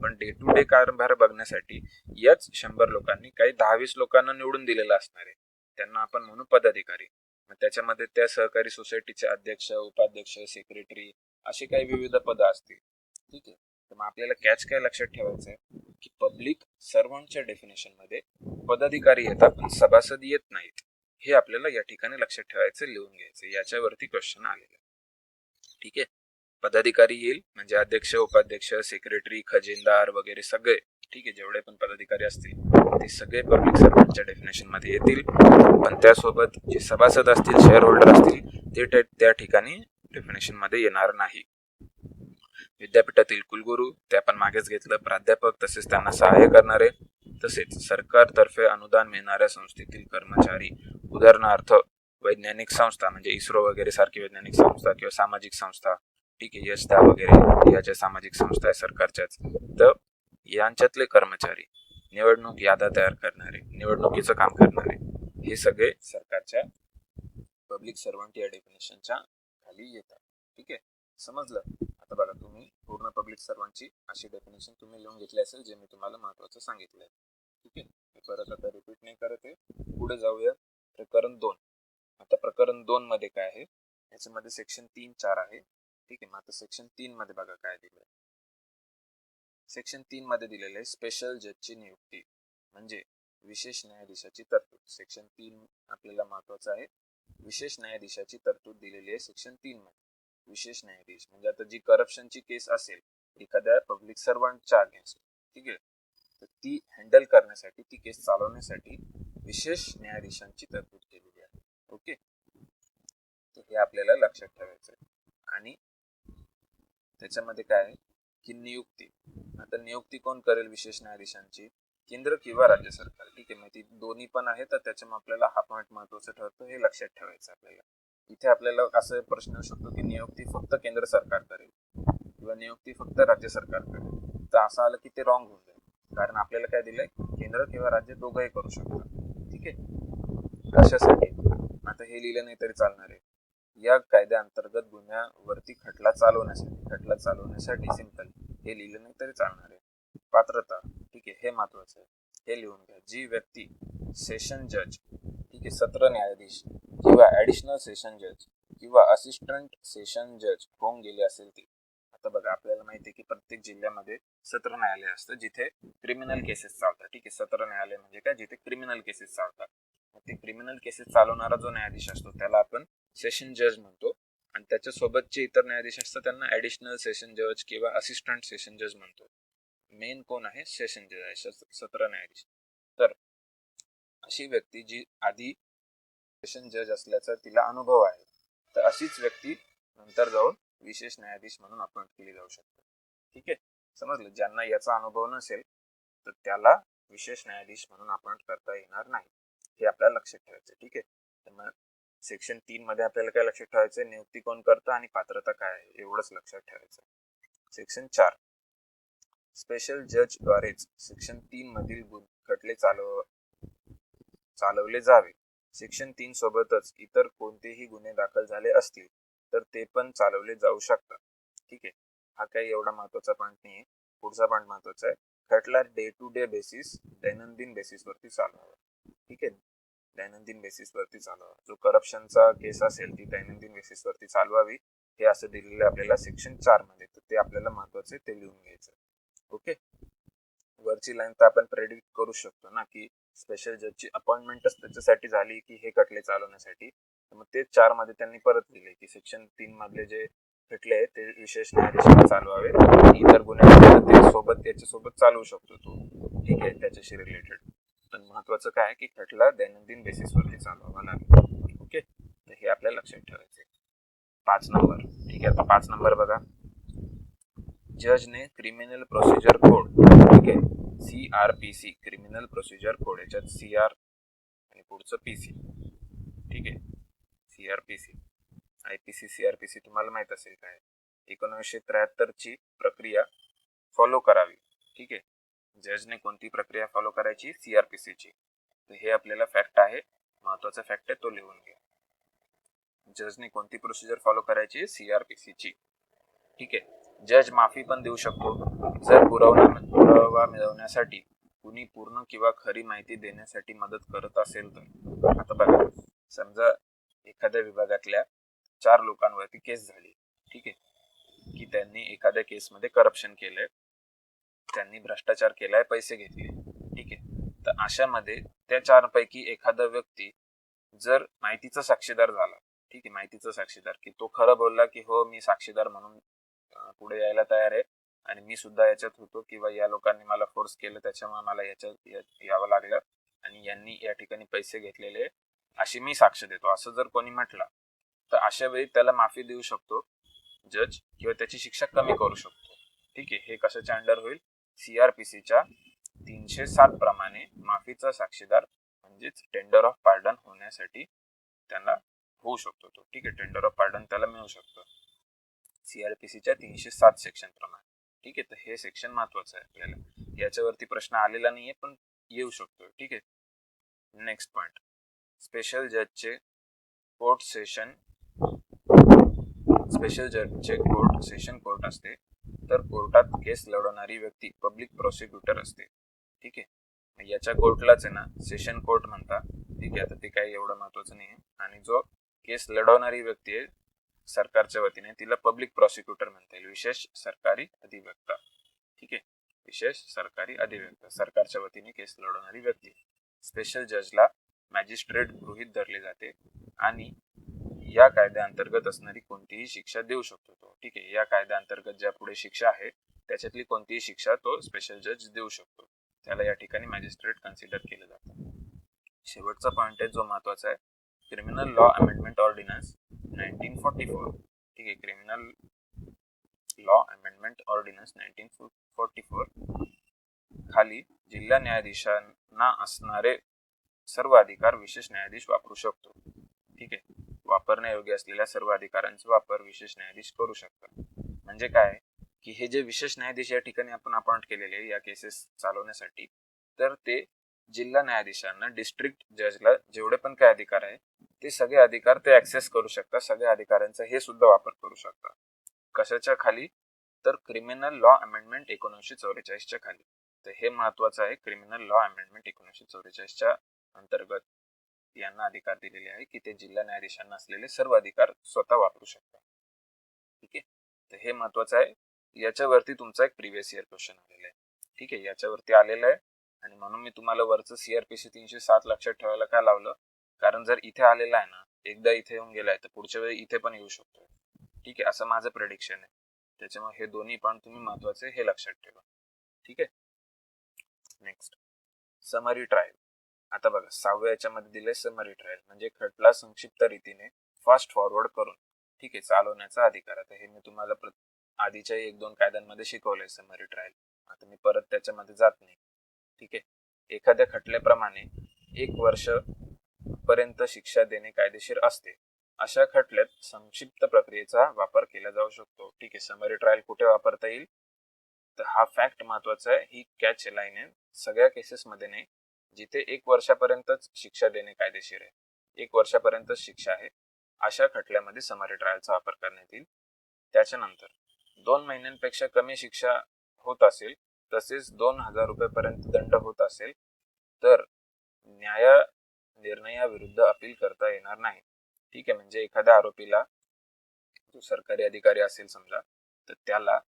पण डे टू डे कारभार बघण्यासाठी याच 100 लोकांनी काही 10-20 लोकांना निवडून दिलेलं असणार आहे, त्यांना आपण म्हणू पदाधिकारी. मग त्याच्यामध्ये त्या सहकारी सोसायटीचे अध्यक्ष, उपाध्यक्ष, सेक्रेटरी असे काही विविध पद असतील. ठीक आहे, तर मग आपल्याला कॅच काय लक्षात ठेवायचं आहे की पब्लिक सर्वंटच्या डेफिनेशन मध्ये पदाधिकारी येतात पण सभासद येत नाहीत. हे आपल्याला या ठिकाणी लक्षात ठेवायचं, लिहून घ्यायचं. याच्यावरती क्वेश्चन आलेला. ठीक आहे, पदाधिकारी येईल म्हणजे अध्यक्ष, उपाध्यक्ष, सेक्रेटरी, खजिनदार वगैरे सगळे. ठीक आहे, जेवढे पण पदाधिकारी असतील ते सगळे पब्लिक सर्वंटच्या डेफिनेशन मध्ये येतील, पण त्यासोबत जे सभासद असतील, शेअर होल्डर असतील, ते त्या ठिकाणी डेफिनेशन मध्ये येणार नाही. विद्यापीठातील कुलगुरू, ते आपण मागेच घेतलं, प्राध्यापक तसेच त्यांना सहाय्य करणारे, तसेच सरकारतर्फे अनुदान मिळणाऱ्या संस्थेतील कर्मचारी, उदाहरणार्थ वैज्ञानिक संस्था म्हणजे इस्रो वगैरे सारखी वैज्ञानिक संस्था किंवा सामाजिक संस्था. ठीक आहे, यशदा वगैरे या ज्या सामाजिक संस्था आहे सरकारच्याच, तर यांच्यातले कर्मचारी, निवडणूक याद्या तयार करणारे, निवडणुकीचं काम करणारे, हे सगळे सरकारच्या पब्लिक सर्वंट या डेफिनेशनच्या खाली येतात. ठीक आहे, समजलं. आता बघा, तुम्ही पूर्ण पब्लिक सर्वंटची अशी डेफिनेशन तुम्ही लिहून घेतली असेल, जे मी तुम्हाला महत्वाचं सांगितलंय. ठीक आहे, मी परत आता रिपीट नाही करत आहे. पुढे जाऊया, प्रकरण 2. आता प्रकरण 2 मध्ये काय आहे? याच्यामध्ये सेक्शन 3-4 आहे. ठीक आहे, मग आता सेक्शन 3 मध्ये बघा काय दिलंय. सेक्शन 3 मध्ये दिलेलं आहे स्पेशल जजची नियुक्ती म्हणजे विशेष न्यायाधीशाची तरतूद. सेक्शन 3 आपल्याला महत्वाचं आहे. विशेष न्यायाधीशाची तरतूद दिलेली आहे सेक्शन 3 मध्ये. विशेष न्यायाधीश म्हणजे आता जी करप्शनची केस असेल एखाद्या पब्लिक सर्वंटच्या अगेन्स्ट, ठीक आहे, तर ती हँडल करण्यासाठी, ती केस चालवण्यासाठी विशेष न्यायाधीशांची तरतूद केलेली आहे. ओके, तर हे आपल्याला लक्षात ठेवायचं आहे. आणि त्याच्यामध्ये काय आहे की नियुक्ती. आता नियुक्ती कोण करेल विशेष न्यायाधीशांची? केंद्र किंवा राज्य सरकार. ठीक आहे, मग ती दोन्ही पण आहे, तर त्याच्यामुळे आपल्याला हा पॉईंट महत्वाचं ठरतो, हे लक्षात ठेवायचं आपल्याला. इथे आपल्याला असा प्रश्न येऊ शकतो की नियुक्ती फक्त केंद्र सरकार करेल किंवा नियुक्ती फक्त राज्य सरकार करेल. तर असं आलं की ते रॉंग होऊन जाईल, कारण आपल्याला काय दिलंय, केंद्र किंवा राज्य दोघंही करू शकतात. ठीक आहे, कशासाठी? आता हे लिहिलं नाही तरी चालणार आहे. या कायद्याअंतर्गत गुन्ह्यावरती खटला चालवण्यासाठी सिंपल हे लिहिलं नाही तरी चालणार आहे. पात्रता, ठीक आहे, हे महत्वाचं आहे, हे लिहून घ्या. जी व्यक्ती सेशन जज, ठीक आहे, सत्र न्यायाधीश किंवा ऍडिशनल सेशन जज किंवा असिस्टंट सेशन जज होऊन गेली असेल ती. आता बघा, आपल्याला माहिती आहे की प्रत्येक जिल्ह्यामध्ये सत्र न्यायालय असतं जिथे क्रिमिनल केसेस चालतात. ठीक आहे, सत्र न्यायालय म्हणजे काय, जिथे क्रिमिनल केसेस चालतात. ते क्रिमिनल केसेस चालवणारा जो न्यायाधीश असतो त्याला आपण सेशन जज म्हणतो, आणि त्याच्या सोबत जे इतर न्यायाधीश असतात त्यांना ऍडिशनल सेशन जज किंवा असिस्टंट सेशन जज म्हणतो. मेन कोण आहे? सेशन जज आहे, सत्र न्यायाधीश. तर अशी व्यक्ती जी आधी सेशन जज असल्याचा तिला अनुभव आहे, तर अशीच व्यक्ती नंतर जाऊन विशेष न्यायाधीश म्हणून अपॉइंट केली जाऊ शकते. ठीक आहे, समजलं. ज्यांना याचा अनुभव नसेल तर त्याला विशेष न्यायाधीश म्हणून अपॉइंट करता येणार नाही, हे आपल्याला लक्षात ठेवायचं. ठीक आहे. तर मग सेक्शन 3 मध्ये आपल्याला काय लक्षात ठेवायचं, नियुक्ती कोण करतं आणि पात्रता काय आहे एवढंच लक्षात ठेवायचं. सेक्शन 4 स्पेशल जज द्वारेच सेक्शन 3 मधील खटले चालवले जावे. सेक्शन 3 सोबतच इतर कोणतेही गुन्हे दाखल झाले असतील तर ते पण चालवले जाऊ शकतात. ठीक आहे. हा काही एवढा महत्वाचा पॉईंट नाही आहे. पुढचा पॉईंट महत्वाचा आहे. खटला डे टू डे बेसिस दैनंदिन बेसिस वरती चालवावा. ठीक आहे. दैनंदिन बेसिस वरती चालवावा. जो करप्शनचा केस असेल ती दैनंदिन बेसिस वरती चालवावी, हे असं दिलेलं आपल्याला सेक्शन 4 मध्ये. तर ते आपल्याला महत्वाचं आहे, ते लिहून घ्यायचं. ओके. वरची लाईन तर आपण प्रेडिक्ट करू शकतो ना की स्पेशल जजची अपॉइंटमेंटच त्याच्यासाठी झाली की हे खटले चालवण्यासाठी. मग ते 4 मध्ये त्यांनी परत लिहिले की सेक्शन 3 मधले जे खटले ते विशेष न्यायाधीशाला चालवावे, इतर गुन्हे ते सोबत त्याच्यासोबत चालवू शकतो तो. ठीक आहे, त्याच्याशी रिलेटेड. पण महत्वाचं काय की खटला दैनंदिन बेसिस वरती चालवावा लागेल. ओके. तर हे आपल्याला लक्षात ठेवायचे. 5 नंबर. ठीक आहे. आता 5 नंबर बघा. जज ने क्रिमिनल प्रोसिजर कोड, ठीक आहे, CRPC क्रिमिनल प्रोसिजर कोड, याच्यात CR आणि पुढचं PC. ठीक आहे. CRPC IPC CRPC तुम्हाला माहित असेल काय. 1973 ची प्रक्रिया फॉलो करावी. ठीक आहे. जजने कोणती प्रक्रिया फॉलो करायची, CRPC ची. तर हे आपल्याला फॅक्ट आहे, महत्वाचा फॅक्ट आहे, तो लिहून घ्या. जजने कोणती प्रोसिजर फॉलो करायची, CRPC ची. ठीक आहे. जज माफी पण देऊ शकतो जर पुरावा मिळवण्यासाठी कुणी पूर्ण किंवा खरी माहिती देण्यासाठी मदत करत असेल तर. आता बघा, समजा एखाद्या विभागातल्या 4 लोकांवरती केस झाली. ठीक आहे, की त्यांनी एखाद्या केसमध्ये करप्शन केलंय, त्यांनी भ्रष्टाचार केलाय, पैसे घेतले. ठीक आहे. तर अशामध्ये त्या 4 पैकी एखादा व्यक्ती जर माहितीचा साक्षीदार झाला, ठीक आहे, माहितीचा साक्षीदार, की तो खरं बोलला की हो मी साक्षीदार म्हणून पुढे यायला तयार आहे आणि मी सुद्धा याच्यात होतो किंवा या लोकांनी मला फोर्स केलं त्याच्यामुळे मला याच्यात यावं लागलं आणि यांनी या ठिकाणी पैसे घेतलेले, अशी मी साक्ष देतो, असं जर कोणी म्हटलं तर अशा वेळी त्याला माफी देऊ शकतो जज किंवा त्याची शिक्षा कमी करू शकतो. ठीक आहे. हे कशाच्या अंडर होईल, CRPCच्या 307 प्रमाणे माफीचा साक्षीदार म्हणजेच टेंडर ऑफ पार्डन होण्यासाठी त्यांना होऊ शकतो तो. ठीक आहे. टेंडर ऑफ पार्डन त्याला मिळू शकतो CRPCच्या 307 सेक्शन प्रमाणे. ठीक आहे. तर हे सेक्शन महत्वाचं आहे आपल्याला. याच्यावरती प्रश्न आलेला नाहीये पण येऊ शकतो. ठीक आहे. नेक्स्ट पॉइंट, स्पेशल जजचे कोर्ट सेशन कोर्ट असते, तर कोर्टात केस लढवणारी व्यक्ती पब्लिक प्रोसिक्युटर असते. ठीक आहे. याच्या कोर्टलाच आहे ना सेशन कोर्ट म्हणतात. ठीक आहे. आता ते काही एवढं महत्वाचं नाही आहे. आणि जो केस लढवणारी व्यक्ती आहे सरकारच्या वतीने तिला पब्लिक प्रोसिक्युटर म्हणता येईल, विशेष सरकारी अधिवक्ता. ठीक आहे. विशेष सरकारी अधिवक्ता, सरकारच्या वतीने केस लढवणारी व्यक्ती. स्पेशल जजला मॅजिस्ट्रेट गृहीत धरले जाते आणि या कायद्याअंतर्गत असणारी कोणतीही शिक्षा देऊ शकतो तो. ठीक आहे. या कायद्याअंतर्गत ज्या पुढे शिक्षा आहे त्याच्यातली कोणतीही शिक्षा तो स्पेशल जज देऊ शकतो, त्याला या ठिकाणी मॅजिस्ट्रेट कन्सिडर केलं जातं. शेवटचा पॉइंट आहे जो महत्वाचा आहे, क्रिमिनल लॉ अमेंडमेंट ऑर्डिनन्स 1944. ठीक आहे. क्रिमिनल लॉ अमेंडमेंट ऑर्डिनन्स 1944 खाली जिल्हा न्यायाधीशांना असणारे सर्व अधिकार विशेष न्यायाधीश वापरू शकतो. ठीक आहे. वापरण्यायोग्य असलेल्या सर्व अधिकारांचा वापर विशेष न्यायाधीश करू शकतात. म्हणजे काय की हे जे विशेष न्यायाधीश या ठिकाणी आपण अपॉइंट केलेले या केसेस चालवण्यासाठी, तर ते जिल्हा न्यायाधीशांना, डिस्ट्रिक्ट जजला जेवढे पण काय अधिकार आहे ते सगळे अधिकार ते ऍक्सेस करू शकतात. सगळ्या अधिकारांचा हे सुद्धा वापर करू शकतात. कशाच्या खाली, तर क्रिमिनल लॉ अमेंडमेंट 1944च्या खाली. तर हे महत्वाचं आहे. क्रिमिनल लॉ अमेंडमेंट 1944च्या अंतर्गत यांना अधिकार दिलेले आहे की ते जिल्हा न्यायाधीशांना असलेले सर्व अधिकार स्वतः वापरू शकतात. ठीक आहे. तर हे महत्वाचं आहे. याच्यावरती तुमचा एक प्रिव्हियस इयर क्वेश्चन आलेला आहे. ठीक आहे. याच्यावरती आलेला आहे आणि म्हणून मी तुम्हाला वरचं CRPC 307 लक्षात ठेवायला काय लावलं, कारण जर इथे आलेला आहे ना, एकदा इथे येऊन गेलाय तर पुढच्या वेळी इथे पण येऊ शकतो. ठीक आहे. असं माझं प्रेडिक्शन आहे. त्याच्यामुळे हे दोन्ही पण तुम्ही महत्वाचे हे लक्षात ठेवा. ठीक आहे. Next, summary trial. आता बघा 6व्या याच्यामध्ये दिले समरी ट्रायल म्हणजे खटला संक्षिप्त रीतीने फास्ट फॉरवर्ड करून, ठीक आहे, चालवण्याचा अधिकार. आता हे मी तुम्हाला आधीच्या 1-2 कायद्यांमध्ये शिकवलंय समरी ट्रायल. आता मी परत त्याच्यामध्ये जात नाही. ठीक आहे. एखाद्या खटल्याप्रमाणे 1 वर्ष पर्यंत शिक्षा देणे कायदेशीर असते. अशा खटल्यात संक्षिप्त प्रक्रियेचा वापर केला जाऊ शकतो. ठीक आहे, समरी ट्रायल कुठे वापरता येईल, तर हा फॅक्ट महत्वाचा आहे. ही कॅच लाईन आहे. सगळ्या केसेसमध्ये नाही, जिथे 1 वर्षापर्यंतच शिक्षा देणे कायदेशीर आहे, 1 वर्षापर्यंत शिक्षा आहे, अशा खटल्यामध्ये समरी ट्रायलचा वापर करण्यात येईल. त्याच्यानंतर 2 महिन्यांपेक्षा कमी शिक्षा होत असेल, तसेच 2,000 रुपयेपर्यंत दंड होत असेल, तर न्याय निर्णयाविरुद्ध अपील करता येणार नाही. ठीक आहे, म्हणजे एखाद्या आरोपीला, जो सरकारी अधिकारी असेल समजा, तर त्याला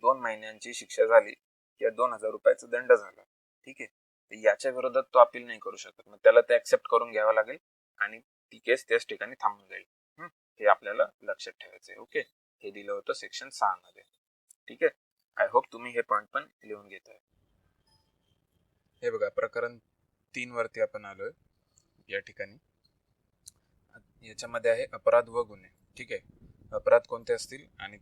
2 महिन्यांची शिक्षा झाली किंवा 2,000 रुपयाचा दंड झाला, ठीक आहे, तर याच्या विरोधात तो अपील नाही करू शकत. मग त्याला ते ऍक्सेप्ट करून घ्यावं लागेल आणि ती केस त्याच ठिकाणी थांबून जाईल. हे आपल्याला लक्षात ठेवायचं आहे. ओके, हे दिलं होतं सेक्शन 6 मध्ये. ठीक आहे, आय होप तुम्ही हे पॉइंट पण लिहून घेताय. हे बघा, प्रकरण 3 वरती आपण आलोय या ठिकाणी. याच्यामध्ये आहे अपराध व गुन्हे. ठीक आहे, अपराध कोणते असतील आणि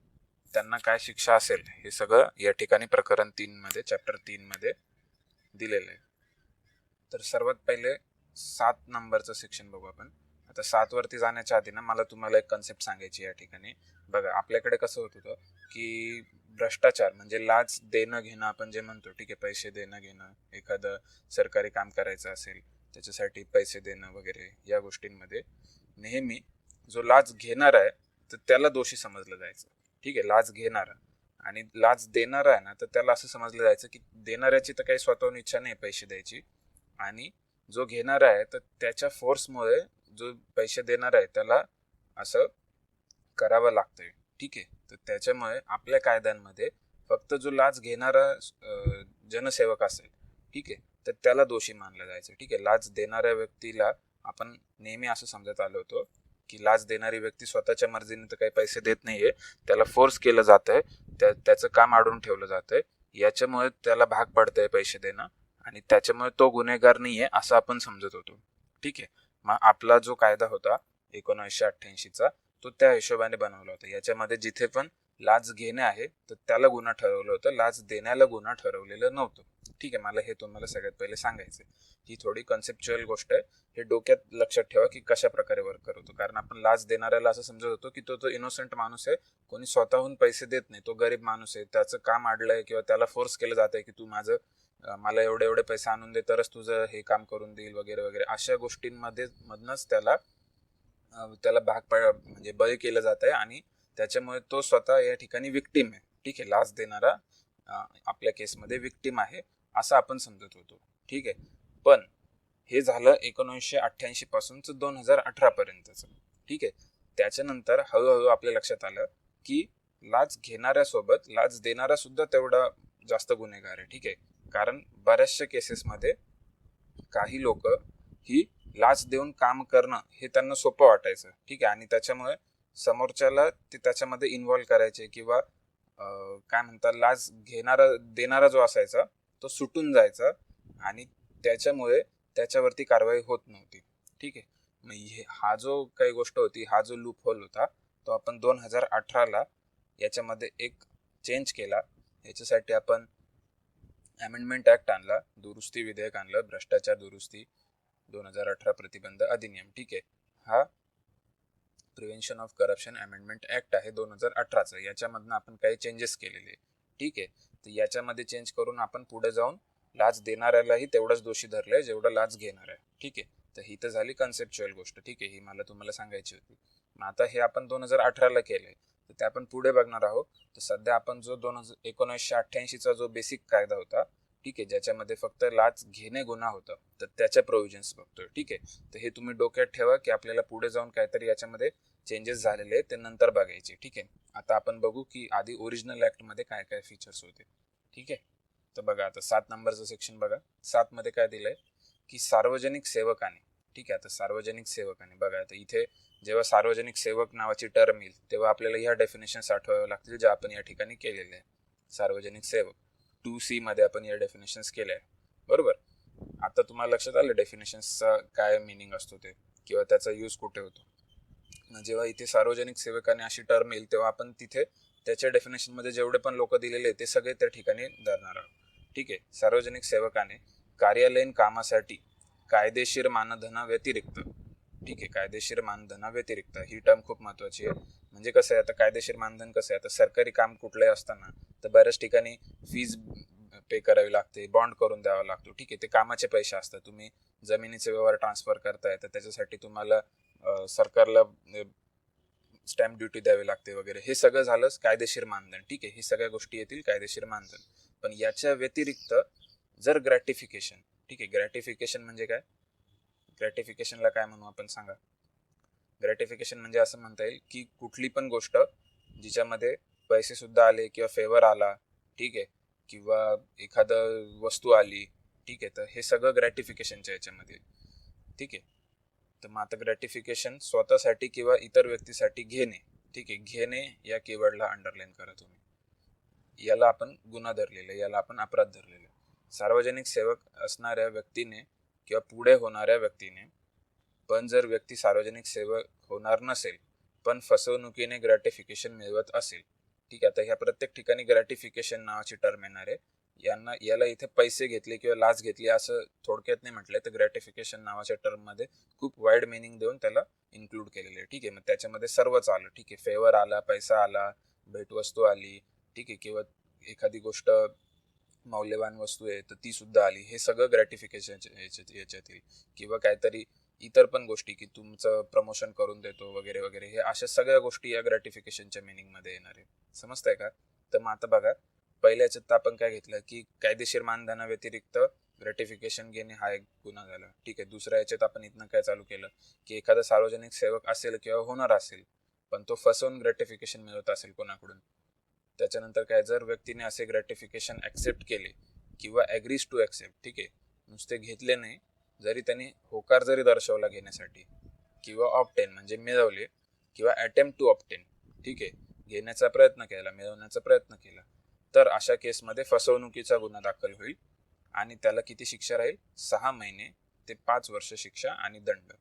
त्यांना काय शिक्षा असेल, हे सगळं या ठिकाणी प्रकरण 3 मध्ये, चॅप्टर 3 मध्ये दिलेलं आहे. तर सर्वात पहिले 7 नंबरचं सेक्शन बघू आपण. आता 7 वरती जाण्याच्या आधी ना मला तुम्हाला एक कन्सेप्ट सांगायची या ठिकाणी. बघा, आपल्याकडे कसं होत होतं की भ्रष्टाचार म्हणजे लाच देणं घेणं आपण जे म्हणतो, ठीक आहे, पैसे देणं घेणं, एखादं सरकारी काम करायचं असेल त्याच्यासाठी पैसे देणं वगैरे, या गोष्टींमध्ये नेहमी जो लाच घेणार आहे तर त्याला दोषी समजलं जायचं. ठीक आहे, लाच घेणारा आणि लाच देणारा आहे ना, तर त्याला असं समजलं जायचं की देणाऱ्याची तर काही स्वतःहून इच्छा नाही पैसे द्यायची, आणि जो घेणारा आहे तर त्याच्या फोर्समुळे जो पैसे देणार आहे त्याला असं करावं लागतंय. ठीक आहे, तर त्याच्यामुळे आपल्या कायद्यांमध्ये फक्त जो लाच घेणारा जनसेवक असेल, ठीक आहे, तर त्याला दोषी मानलं जायचं. ठीक आहे, लाच देणाऱ्या व्यक्तीला आपण नेहमी असं समजत आलो होतो की लाच देणारी व्यक्ती स्वतःच्या मर्जीने तर काही पैसे देत नाहीये, त्याला फोर्स केलं जात आहे, त्याचं काम अडवून ठेवलं जात आहे, याच्यामुळे त्याला भाग पडतंय पैसे देणं, आणि त्याच्यामुळे तो गुन्हेगार नाहीये असं आपण समजत होतो. ठीक आहे, मग आपला जो कायदा होता 1988चा, तो त्या हिशोबाने बनवला होता. याच्यामध्ये जिथे पण लाच घेणे आहे तर त्याला गुन्हा ठरवलं होतं, लाच देण्याला गुन्हा ठरवलेलं नव्हतं. ठीक आहे, मला हे तुम्हाला सगळ्यात पहिले सांगायचं. ही थोडी कन्सेप्च्युअल गोष्ट आहे, हे डोक्यात लक्षात ठेवा की कशा प्रकारे वर्क करत होतो. कारण आपण लाच देणाऱ्याला असं समजत होतो की तो इनोसेंट माणूस आहे, कोणी स्वतःहून पैसे देत नाही, तो गरीब माणूस आहे, त्याचं काम अडलंय किंवा त्याला फोर्स केलं जात आहे की तू मला एवढे एवढे पैसे आणून दे तरच तुझं हे काम करून देईल वगैरे वगैरे, अशा गोष्टींमध्ये मधनच त्याला म्हणजे बळी केलं जात आहे, आणि त्याच्यामुळे तो स्वतः या ठिकाणी विक्टीम आहे. ठीक आहे, लाच देणारा आपल्या केसमध्ये विक्टीम आहे असं आपण समजत होतो. ठीक आहे, पण हे झालं 1988 पासूनच 2018 पर्यंतच. ठीक आहे, त्याच्यानंतर हळूहळू आपल्या लक्षात आलं की लाच घेणाऱ्यासोबत लाच देणारा सुद्धा तेवढा जास्त गुन्हेगार आहे. ठीक आहे, कारण बऱ्याचशा केसेसमध्ये काही लोक ही लाच देऊन काम करणं हे त्यांना सोपं वाटायचं. ठीक आहे, आणि त्याच्यामुळे समोरच्याला ते त्याच्यामध्ये इन्व्हॉल्व करायचे, किंवा काय म्हणतात, लाच देणारा जो असायचा तो सुटून जायचा, आणि त्याच्यामुळे त्याच्यावरती कारवाई होत नव्हती. ठीक आहे, मग हा जो काही गोष्ट होती, हा जो लूप होल होता, तो आपण 2018ला याच्यामध्ये एक चेंज केला. याच्यासाठी आपण अमेंडमेंट ऍक्ट आणला, दुरुस्ती विधेयक आणलं, भ्रष्टाचार दुरुस्ती 2018 प्रतिबंध अधिनियम. ठीक आहे, हा prevention of corruption amendment act आहे 2018चा. याच्यामधनं आपण काही चेंजेस केलेले. ठीक आहे, तर याच्यामध्ये चेंज करून आपण पुढे जाऊन लाच देणाऱ्यालाही तेवढंच दोषी धरलंय जेवढं लाच घेणार आहे. ठीक आहे, तर ही तर झाली कन्सेप्च्युअल गोष्ट. ठीक आहे, ही मला तुम्हाला सांगायची होती. मग आता हे आपण 2018ला केलंय, तर ते आपण पुढे बघणार आहोत. तर सध्या आपण जो 1988चा जो बेसिक कायदा होता, ठीक आहे, ज्याच्यामध्ये फक्त लाच घेणे गुन्हा होता, तर त्याच्या प्रोव्हिजन्स बघतोय. ठीक आहे, तर हे तुम्ही डोक्यात ठेवा की आपल्याला पुढे जाऊन काहीतरी याच्यामध्ये चेंजेस झालेले आहेत, ते नंतर बघायचे. ठीक आहे, आता आपण बघू की आधी ओरिजिनल ऍक्ट मध्ये काय काय फीचर्स होते. ठीक आहे, तर बघा, आता 7 नंबरचं सेक्शन बघा. 7 मध्ये काय दिलंय की सार्वजनिक सेवकाने. ठीक आहे, आता सार्वजनिक सेवकाने बघा, आता इथे जेव्हा सार्वजनिक सेवक नावाची टर्म येईल तेव्हा आपल्याला ह्या डेफिनेशन्स आठवाव्या लागतील ज्या आपण या ठिकाणी केलेल्या आहे. सार्वजनिक सेवक 2C मध्ये आपण या डेफिनेशन्स केल्या आहे, बरोबर. आता तुम्हाला लक्षात आलं डेफिनेशन्सचा काय मिनिंग असतो ते, किंवा त्याचा यूज कुठे होतो. जेव्हा इथे सार्वजनिक सेवकाने अशी टर्म येईल तेव्हा आपण तिथे त्याच्या डेफिनेशन मध्ये जेवढे पण लोक दिलेले ते सगळे त्या ठिकाणी धरणार आहोत. ठीक आहे, सार्वजनिक सेवकाने कार्यालयीन कामासाठी कायदेशीर मानधनाव्यतिरिक्त, ठीक आहे, कायदेशीर मानधनाव्यतिरिक्त ही टर्म खूप महत्वाची आहे. म्हणजे कसं आहे, आता कायदेशीर मानधन कसं आहे, आता सरकारी काम कुठलंही असताना तर बऱ्याच ठिकाणी फीज पे करावी लागते, बॉन्ड करून द्यावा लागतो, ठीक आहे, ते कामाचे पैसे असतात. तुम्ही जमिनीचे व्यवहार ट्रान्सफर करताय तर त्याच्यासाठी तुम्हाला सरकारला स्टॅम्प ड्युटी द्यावी लागते वगैरे, हे सगळं झालंच कायदेशीर मानधन, ठीक आहे, ही सगळ्या गोष्टी येतील कायदेशीर मानधन. पण याच्या व्यतिरिक्त जर ग्रॅटिफिकेशन, ठीक आहे, ग्रॅटिफिकेशन म्हणजे काय, ग्रॅटिफिकेशनला काय म्हणू आपण सांगा. ग्रॅटिफिकेशन म्हणजे असं म्हणता येईल की कुठली पण गोष्ट जिच्यामध्ये पैसे सुद्धा आले किंवा फेवर आला, ठीक आहे, किंवा एखादं वस्तू आली, ठीक आहे, तर हे सगळं ग्रॅटिफिकेशनच्या याच्यामध्ये, ठीक आहे. तर मग आता ग्रॅटिफिकेशन स्वतःसाठी किंवा इतर व्यक्तीसाठी घेणे, ठीक आहे, घेणे या कीवर्डला अंडरलाईन करा तुम्ही. याला आपण गुन्हा धरलेला, याला आपण अपराध धरलेला. सार्वजनिक सेवक असणाऱ्या व्यक्तीने किंवा पुढे होणाऱ्या व्यक्तीने, पण जर व्यक्ती सार्वजनिक सेवक होणार नसेल पण फसवणुकीने ग्रॅटिफिकेशन मिळवत असेल, ठीक आहे, आता ह्या प्रत्येक ठिकाणी ग्रॅटिफिकेशन नावाची टर्म येणार आहे. याला इथे पैसे घेतले किंवा लाच घेतली असं थोडक्यात नाही म्हटलंय, तर ग्रॅटिफिकेशन नावाच्या टर्म मध्ये खूप वाईड मिनिंग देऊन त्याला इन्क्लूड केलेलं आहे, ठीक आहे. मग त्याच्यामध्ये सर्वच आलं, ठीक आहे, फेवर आला, पैसा आला, भेटवस्तू आली, ठीक आहे, किंवा एखादी गोष्ट मौल्यवान वस्तू आहे तर ती सुद्धा आली, हे सगळं ग्रॅटिफिकेशन याच्यातील. किंवा काहीतरी इतर पण गोष्टी की तुमचं प्रमोशन करून देतो वगैरे वगैरे, हे अशा सगळ्या गोष्टी या ग्रॅटिफिकेशनच्या मिनिंग मध्ये येणार आहे. समजतंय का. तर मग आता बघा, पहिल्या याच्यात आपण काय घेतलं की कायदेशीर मानधना व्यतिरिक्त ग्रॅटिफिकेशन घेणे हा एक गुन्हा झाला, ठीक आहे. दुसऱ्या याच्यात आपण इथनं काय चालू केलं की एखादा सार्वजनिक सेवक असेल किंवा होणार असेल पण तो फसवून ग्रॅटिफिकेशन मिळवत असेल कोणाकडून, त्याच्यानंतर काय, जर व्यक्तीने असे ग्रॅटिफिकेशन ऍक्सेप्ट केले किंवा ॲग्रीज टू ऍक्सेप्ट, ठीक आहे, नुसते घेतले नाही, जरी त्यांनी होकार जरी दर्शवला घेण्यासाठी, किंवा ऑप्टेन म्हणजे मिळवले, किंवा अटेम्प्ट टू ऑप्टेन, ठीक आहे, घेण्याचा प्रयत्न केला, मिळवण्याचा प्रयत्न केला, तर अशा केसमध्ये फसवणुकीचा गुन्हा दाखल होईल आणि त्याला किती शिक्षा राहील, 6 महिने ते 5 वर्ष शिक्षा आणि दंड,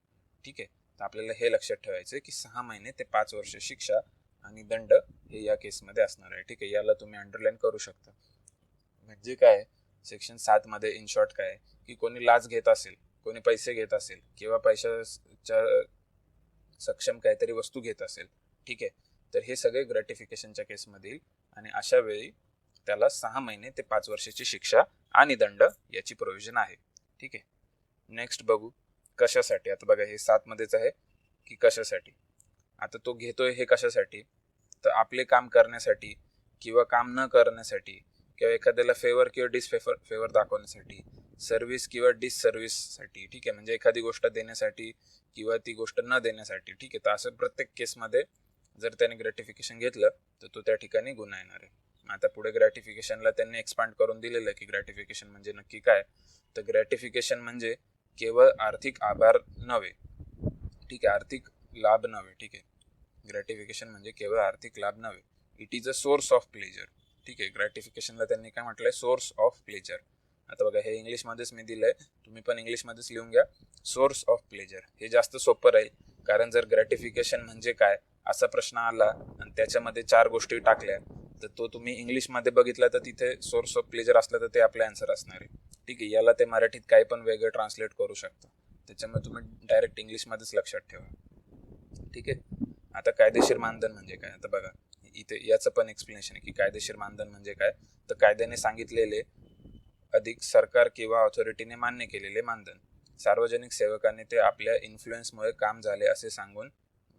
ठीक आहे. तर आपल्याला हे लक्षात ठेवायचं की 6 महिने ते 5 वर्ष शिक्षा आणि दंड हे या केसमध्ये असणार आहे, ठीक आहे. याला तुम्ही अंडरलाईन करू शकता. म्हणजे काय, सेक्शन 7 मध्ये इन शॉर्ट काय की कोणी लाच घेत असेल, कोणी पैसे घेत असेल किंवा पैशाच्या सक्षम काहीतरी वस्तू घेत असेल, ठीक आहे, तर हे सगळे ग्रॅटिफिकेशनच्या केसमध्ये येईल आणि अशा वेळी त्याला 6 महिने ते 5 वर्षाची शिक्षा आणि दंड याची प्रोव्हिजन आहे, ठीक आहे. नेक्स्ट बघू कशासाठी. आता बघा हे 7 मध्येच आहे की कशासाठी. आता तो घेतोय हे कशासाठी, तर आपले काम करण्यासाठी किंवा काम न करण्यासाठी, किंवा एखाद्याला फेवर किंवा डिसफेवर दाखवण्यासाठी, सर्व्हिस किंवा डिससर्व्हिससाठी, ठीक आहे, म्हणजे एखादी गोष्ट देण्यासाठी किंवा ती गोष्ट न देण्यासाठी, ठीक आहे. तर असं प्रत्येक केसमध्ये जर त्याने ग्रॅटिफिकेशन घेतलं तर तो त्या ठिकाणी गुन्हा येणार आहे. आता पुढे ग्रॅटिफिकेशनला त्यांनी एक्सपांड करून दिलेलं आहे की ग्रॅटिफिकेशन म्हणजे नक्की काय. तर ग्रॅटिफिकेशन म्हणजे केवळ आर्थिक आभार नव्हे, ठीक आहे, आर्थिक लाभ नव्हे, ठीक आहे. ग्रॅटिफिकेशन म्हणजे केवळ आर्थिक लाभ नव्हे, it is a source of pleasure, ठीक आहे. ग्रॅटिफिकेशनला त्यांनी काय म्हटलंय, सोर्स ऑफ प्लेजर. आता बघा हे इंग्लिशमध्येच मी दिलंय, तुम्ही पण इंग्लिशमध्येच लिहून घ्या, सोर्स ऑफ प्लेजर. हे जास्त सोपं राहील, कारण जर ग्रॅटिफिकेशन म्हणजे काय असा प्रश्न आला आणि त्याच्यामध्ये 4 गोष्टी टाकल्या तर तो तुम्ही इंग्लिशमध्ये बघितला तर तिथे सोर्स ऑफ प्लेजर असलं तर ते आपलं आन्सर असणार आहे, ठीक आहे. याला ते मराठीत काही पण वेगळं ट्रान्सलेट करू शकता, त्याच्यामुळे तुम्ही डायरेक्ट इंग्लिशमध्येच लक्षात ठेवा, ठीक आहे. आता कायदेशीर मानधन म्हणजे काय, आता बघा इथे याचं पण एक्सप्लेनेशन आहे की कायदेशीर मानधन म्हणजे काय. तर कायद्याने सांगितलेले अधिक सरकार किंवा ऑथॉरिटीने मान्य केलेले मानधन, सार्वजनिक सेवकाने ते आपल्या इन्फ्लुएन्समुळे काम झाले असे सांगून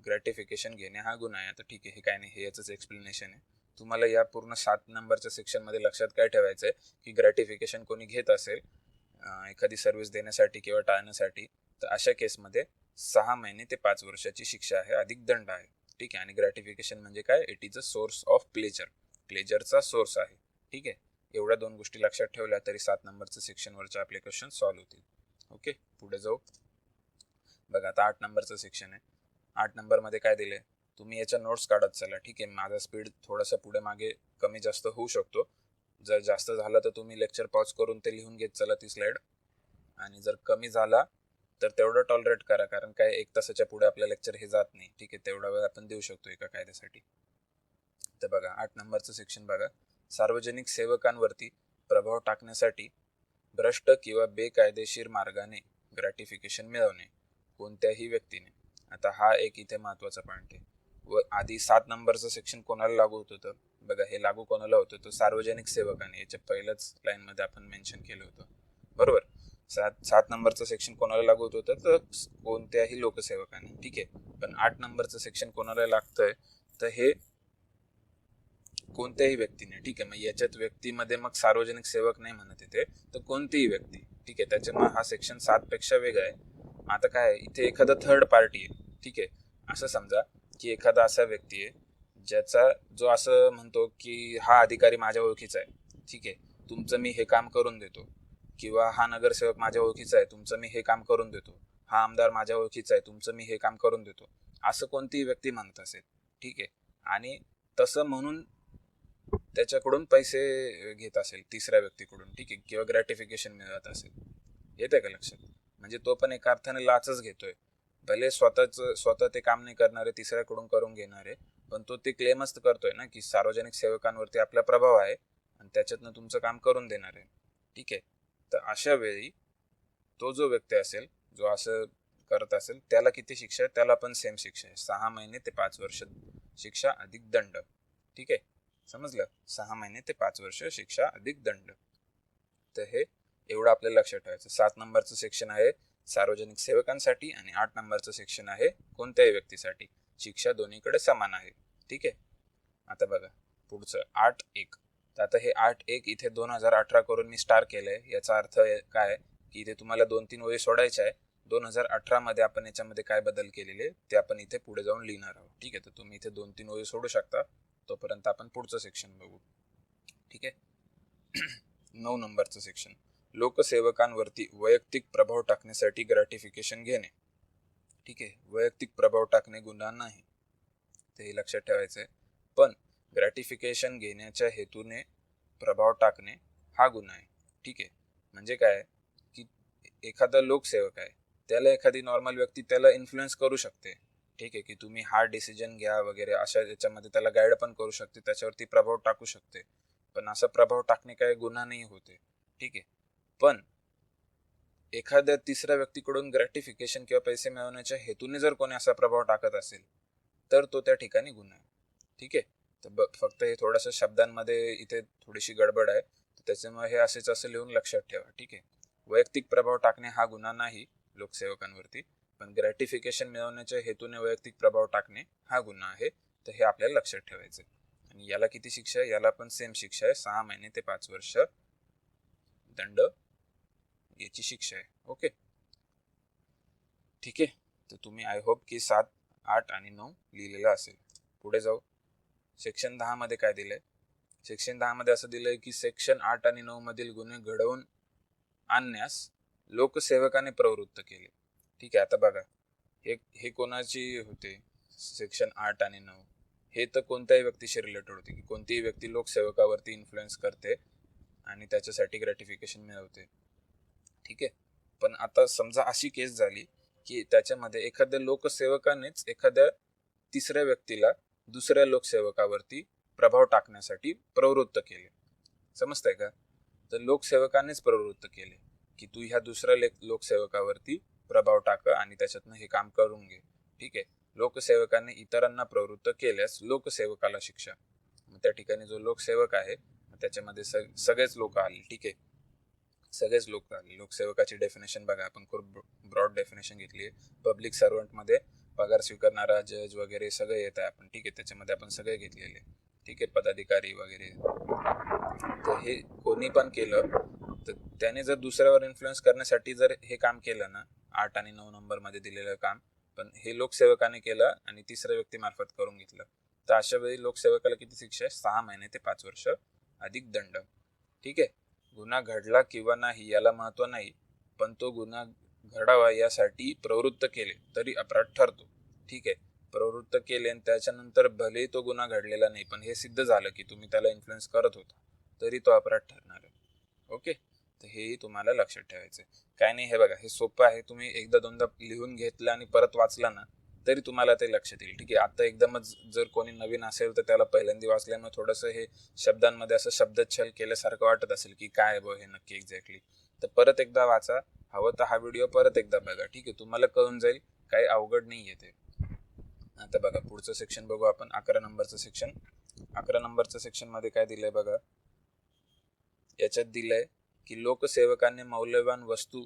ग्रॅटिफिकेशन घेणे हा गुन्हा आहे. आता ठीक आहे, हे काय नाही, हे याचंच एक्सप्लेनेशन आहे. तुम्हाला या पूर्ण 7 नंबरच्या सेक्शनमध्ये लक्षात काय ठेवायचं आहे की ग्रॅटिफिकेशन कोणी घेत असेल एखादी सर्व्हिस देण्यासाठी किंवा टाळण्यासाठी, तर अशा केसमध्ये 6 महिने ते 5 वर्षाची शिक्षा आहे अधिक दंड आहे, ठीक आहे. आणि ग्रॅटिफिकेशन म्हणजे काय, it is a source of pleasure, प्लेजरचा सोर्स आहे, ठीक आहे. एवढ्या 2 गोष्टी लक्षात ठेवल्या तरी 7 नंबरचं सेक्शनवरचे आपले क्वेश्चन सॉल्व्ह होतील. ओके, पुढे जाऊ. बघा आता 8 नंबरचं सेक्शन आहे. 8 नंबरमध्ये काय दिले, तुम्ही याच्या नोट्स काढत चला, ठीक आहे. माझा स्पीड थोडासा पुढे मागे कमी जास्त होऊ शकतो, जर जास्त झालं तर तुम्ही लेक्चर पॉज करून ते लिहून घेत चला ती स्लाइड, आणि जर कमी झाला तर तेवढं टॉलरेट करा, कारण काय 1 तासाच्या पुढे आपलं लेक्चर हे जात नाही, ठीक आहे. तेवढा वेळ आपण देऊ शकतो एका कायद्यासाठी. तर बघा 8 नंबरचं सेक्शन बघा, सार्वजनिक सेवकांवरती प्रभाव टाकण्यासाठी भ्रष्ट किंवा बेकायदेशीर मार्गाने ग्रॅटिफिकेशन मिळवणे कोणत्याही व्यक्तीने. आता हा एक इथे महत्वाचा पॉईंट आहे. व आधी 7 नंबरचं सेक्शन कोणाला लागू होत होतं बघा, हे लागू कोणाला होतं तर सार्वजनिक सेवकाने. याच्या पहिल्याच लाईन मध्ये आपण मेन्शन केलं होतं, बरोबर. 7 नंबरचं सेक्शन कोणाला लागू होत होतं तर कोणत्याही लोकसेवकाने, ठीक आहे. पण 8 नंबरचं सेक्शन कोणाला लागतंय तर हे कोणत्याही व्यक्तीने, ठीक आहे. मग याच्यात व्यक्तीमध्ये मग सार्वजनिक सेवक नाही म्हणत येते, तर कोणतीही व्यक्ती, ठीक आहे. त्याच्यामुळे हा सेक्शन 7 पेक्षा वेगळा आहे. आता काय इथे एखादा थर्ड पार्टी आहे, ठीक आहे. असं समजा की एखादा असा व्यक्ती आहे ज्याचा जो असं म्हणतो की हा अधिकारी माझ्या ओळखीचा आहे, ठीक आहे, तुमचं मी हे काम करून देतो. किंवा हा नगरसेवक माझ्या ओळखीचा आहे, तुमचं मी हे काम करून देतो. हा आमदार माझ्या ओळखीचा आहे, तुमचं मी हे काम करून देतो. असं कोणतीही व्यक्ती म्हणत असेल, ठीक आहे, आणि तसं म्हणून त्याच्याकडून पैसे घेत असेल तिसऱ्या व्यक्तीकडून, ठीक आहे, किंवा ग्रॅटिफिकेशन मिळत असेल, येते का लक्षात. म्हणजे तो पण एका अर्थाने लाचच घेतोय. भले स्वतः ते काम नाही करणारे, तिसऱ्याकडून करून घेणारे, पण तो ते क्लेमच करतोय ना की सार्वजनिक सेवकांवरती आपला प्रभाव आहे आणि त्याच्यातनं तुमचं काम करून देणार आहे, ठीक आहे. तर अशा वेळी तो जो व्यक्ती असेल जो असं करत असेल त्याला किती शिक्षा आहे, त्याला पण सेम शिक्षा आहे, 6 महिने ते 5 वर्ष शिक्षा अधिक दंड, ठीक आहे. समजलं, 6 महिने ते 5 वर्ष शिक्षा अधिक दंड. तर हे एवढं आपल्याला लक्षात ठेवायचं. 7 नंबरचं सेक्शन आहे सार्वजनिक सेवकांसाठी आणि 8 नंबरचं सेक्शन आहे कोणत्याही व्यक्तीसाठी. शिक्षा दोन्हीकडे समान आहे, ठीक आहे. आता बघा पुढचं 8.1. तर आता हे 8.1 इथे 2018 करून मी स्टार केलंय. याचा अर्थ काय की इथे तुम्हाला 2-3 ओळी सोडायच्या आहे. 2018 मध्ये आपण याच्यामध्ये काय बदल केलेले ते आपण इथे पुढे जाऊन लिहिणार आहोत, ठीक आहे. तर तुम्ही इथे 2-3 ओळी सोडू शकता, तोपर्यंत आपण पुढचं सेक्शन बघू, ठीक आहे. 9 नंबरचं सेक्शन, लोकसेवकांवरती वैयक्तिक प्रभाव टाकण्यासाठी ग्रॅटिफिकेशन घेणे, ठीक आहे. वैयक्तिक प्रभाव टाकणे गुन्हा नाही, ते लक्षात ठेवायचंय. पण ग्रॅटिफिकेशन घेण्याच्या हेतूने प्रभाव टाकणे हा गुन्हा आहे, ठीक आहे. म्हणजे काय की एखादा लोकसेवक आहे, त्याला एखादी नॉर्मल व्यक्ती त्याला इन्फ्लुएन्स करू शकते, ठीक आहे, की तुम्ही हा डिसिजन घ्या वगैरे, अशा याच्यामध्ये त्याला गाईड पण करू शकते, त्याच्यावरती प्रभाव टाकू शकते. पण असा प्रभाव टाकणे काय गुन्हा नाही होते, ठीक आहे. पण एखाद्या तिसऱ्या व्यक्तीकडून ग्रॅटिफिकेशन किंवा पैसे मिळवण्याच्या हेतूने जर कोणी असा प्रभाव टाकत असेल तर तो त्या ठिकाणी गुन्हा आहे, ठीक आहे. तर फक्त हे थोडंसं शब्दांमध्ये इथे थोडीशी गडबड आहे, त्याच्यामुळे हे असेच असं लिहून लक्षात ठेवा, ठीक आहे. वैयक्तिक प्रभाव टाकणे हा गुन्हा नाही लोकसेवकांवरती, पण ग्रॅटिफिकेशन मिळवण्याच्या हेतूने वैयक्तिक प्रभाव टाकणे हा गुन्हा आहे. तर हे आपल्याला लक्षात ठेवायचं. आणि याला किती शिक्षा आहे, याला पण सेम शिक्षा आहे, 6 महिने ते 5 वर्ष दंड याची शिक्षा आहे, ओके, ठीक आहे. तर तुम्ही आय होप की 7, 8 आणि 9 लिहिलेलं असेल. पुढे जाऊ. सेक्शन 10 मध्ये काय दिलंय, सेक्शन 10 मध्ये असं दिलंय की सेक्शन 8 आणि 9 मधील गुन्हे घडवून आणण्यास लोकसेवकाने प्रवृत्त केले, ठीक आहे. आता बघा हे कोणाची होते, सेक्शन 8 आणि 9 हे तर कोणत्याही व्यक्तीशी रिलेटेड होते, की कोणतीही व्यक्ती लोकसेवकावरती इन्फ्लुएन्स करते आणि त्याच्यासाठी ग्रॅटिफिकेशन मिळवते, ठीक आहे. पण आता समजा अशी केस झाली की त्याच्यामध्ये एखाद्या लोकसेवकानेच एखाद्या तिसऱ्या व्यक्तीला दुसऱ्या लोकसेवकावरती प्रभाव टाकण्यासाठी प्रवृत्त केले, समजतंय का. तर लोकसेवकानेच प्रवृत्त केले की तू ह्या दुसऱ्या लोकसेवकावरती प्रभाव टाक आणि त्याच्यातनं हे काम करून घे, ठीक आहे. लोकसेवकाने इतरांना प्रवृत्त केल्यास लोकसेवकाला शिक्षा. मग त्या ठिकाणी जो लोकसेवक आहे त्याच्यामध्ये सगळेच लोक आले, ठीक आहे, सगळेच लोक आले. लोकसेवकाची डेफिनेशन बघा, आपण खूप ब्रॉड डेफिनेशन घेतली आहे. पब्लिक सर्वंटमध्ये पगार स्वीकारणारा जज वगैरे सगळे येत आहे आपण, ठीक आहे, त्याच्यामध्ये आपण सगळे घेतलेले, ठीक आहे, पदाधिकारी वगैरे. तर हे कोणी पण केलं तर त्याने जर दुसऱ्यावर इन्फ्लुएन्स करण्यासाठी जर हे काम केलं ना, 8 आणि 9 नंबरमध्ये दिलेलं काम, पण हे लोकसेवकाने केलं आणि तिसऱ्या व्यक्तीमार्फत करून घेतलं, तर अशा वेळी लोकसेवकाला किती शिक्षा आहे, 6 महिने ते 5 वर्ष अधिक दंड, ठीक आहे. गुन्हा घडला किंवा नाही याला महत्व नाही, पण तो गुन्हा घडावा यासाठी प्रवृत्त केले तरी अपराध ठरतो, ठीक आहे. प्रवृत्त केले आणि त्याच्यानंतर भले तो गुन्हा घडलेला नाही, पण हे सिद्ध झालं की तुम्ही त्याला इन्फ्लुएन्स करत होता, तरी तो अपराध ठरणार आहे, ओके. तर हेही तुम्हाला लक्षात ठेवायचं आहे. काय नाही, हे बघा, हे सोपं आहे, तुम्ही एकदा दोनदा लिहून घेतलं आणि परत वाचलं ना तरी तुम्हाला ते लक्षात येईल, ठीक आहे. आता एकदमच जर कोणी नवीन असेल तर त्याला पहिल्यांदा वाचल्यामुळे थोडंसं हे शब्दांमध्ये असं शब्दच्छल केल्यासारखं वाटत असेल की काय हे नक्की एक्झॅक्टली. तर परत एकदा वाचा, हवं तर हा व्हिडिओ परत एकदा बघा. ठीक आहे, तुम्हाला कळून जाईल, काही अवघड नाही आहे ते. आता बघा पुढचं सेक्शन बघू आपण, 11 नंबरचं सेक्शन. 11 नंबरचं सेक्शन मध्ये काय दिलंय बघा. याच्यात दिलंय की लोकसेवकांनी मौल्यवान वस्तू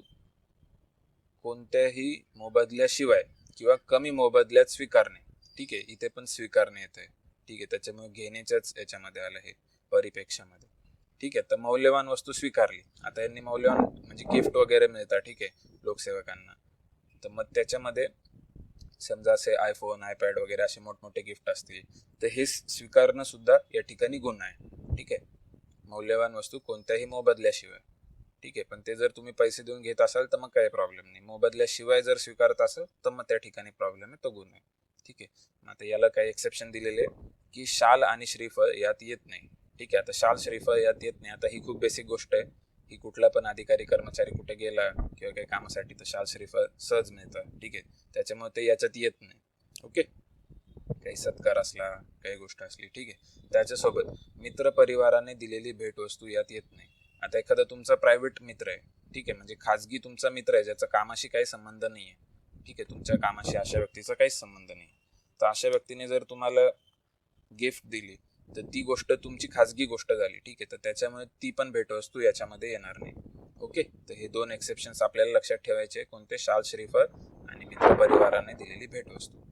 कोणत्याही मोबदल्याशिवाय किंवा कमी मोबदल्यात स्वीकारणे. ठीक आहे, इथे पण स्वीकारणे येते. ठीक आहे, त्याच्यामुळे घेण्याच्याच याच्यामध्ये आलं हे परिपेक्षामध्ये. ठीक आहे, तर मौल्यवान वस्तू स्वीकारली. आता यांनी मौल्यवान म्हणजे गिफ्ट वगैरे मिळतात. ठीक आहे, लोकसेवकांना. तर मग त्याच्यामध्ये समजा असे आयफोन, आयपॅड वगैरे असे मोठमोठे गिफ्ट असतील, तर हे स्वीकारणं सुद्धा या ठिकाणी गुन्हा आहे. ठीक आहे, मौल्यवान वस्तू कोणत्याही मोबदल्याशिवाय. ठीक आहे, पण ते जर तुम्ही पैसे देऊन घेत असाल तर मग काही प्रॉब्लेम नाही. मोबदल्याशिवाय जर स्वीकारत असाल तर मग त्या ठिकाणी प्रॉब्लेम आहे, तो गुन्हा आहे. ठीक आहे, आता याला काही एक्सेप्शन दिलेले की शाल आणि श्रीफळ यात येत नाही. ठीक आहे, आता शाल श्रीफळ यात येत नाही. आता ही खूप बेसिक गोष्ट आहे की कुठला पण अधिकारी कर्मचारी कुठे गेला किंवा काही कामासाठी तर शाल श्रीफळ सहज मिळतं. ठीक आहे, त्याच्यामुळे ते याच्यात येत नाही. ओके, काही सत्कार असला, काही गोष्ट असली, ठीक आहे, त्याच्यासोबत मित्र परिवाराने दिलेली भेटवस्तू यात येत नाही. आता एखादा तुमचा प्रायव्हेट मित्र आहे, ठीक आहे, म्हणजे खाजगी तुमचा मित्र आहे ज्याचा कामाशी काही संबंध नाही आहे. ठीक आहे, तुमच्या कामाशी अशा व्यक्तीचा काहीच संबंध नाही. तर अशा व्यक्तीने जर तुम्हाला गिफ्ट दिली तर ती गोष्ट तुमची खाजगी गोष्ट झाली. ठीक आहे, तर त्याच्यामुळे ती पण भेटवस्तू याच्यामध्ये येणार नाही. ओके, तर हे दोन एक्सेप्शन्स आपल्याला लक्षात ठेवायचे. कोणते? शाल श्रीफळ आणि मित्र परिवाराने दिलेली भेटवस्तू.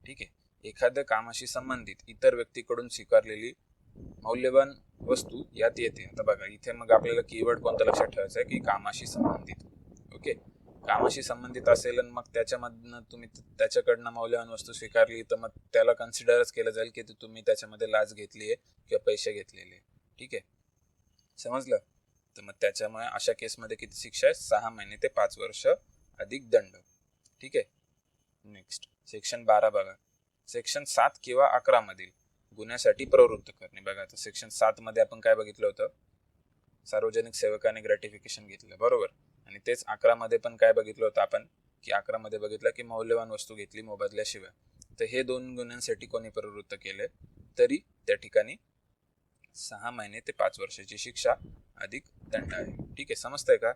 ठीक आहे, एखाद्या कामाशी संबंधित इतर व्यक्तीकडून स्वीकारलेली मौल्यवान वस्तू यात येते. आता बघा इथे मग आपल्याला कीवर्ड कोणता लक्षात ठेवायचा आहे की कामाशी संबंधित. ओके, कामाशी संबंधित असेल आणि मग त्याच्यामधनं तुम्ही त्याच्याकडनं मौल्यवान वस्तू स्वीकारली तर मग त्याला कन्सिडरच केलं जाईल की तुम्ही त्याच्यामध्ये लाच घेतली आहे किंवा पैसे घेतलेले. ठीक आहे, समजलं? तर मग त्याच्यामुळे अशा केसमध्ये किती शिक्षा आहे? 6 महिने ते 5 वर्ष अधिक दंड. ठीक आहे, नेक्स्ट सेक्शन 12 बघा. सेक्शन 7 किंवा 11 मधील गुन्ह्यासाठी प्रवृत्त करणे. बघा आता सेक्शन 7 मध्ये आपण काय बघितलं होतं? सार्वजनिक सेवकाने ग्रॅटिफिकेशन घेतलं, बरोबर. आणि तेच 11 मध्ये पण काय बघितलं होतं आपण की 11 मध्ये बघितलं की मौल्यवान वस्तू घेतली मोबदल्याशिवाय. तर हे दोन गुन्ह्यांसाठी कोणी प्रवृत्त केले तरी त्या ठिकाणी 6 महिने ते 5 वर्षाची शिक्षा अधिक दंड आहे. ठीक आहे, समजतंय का?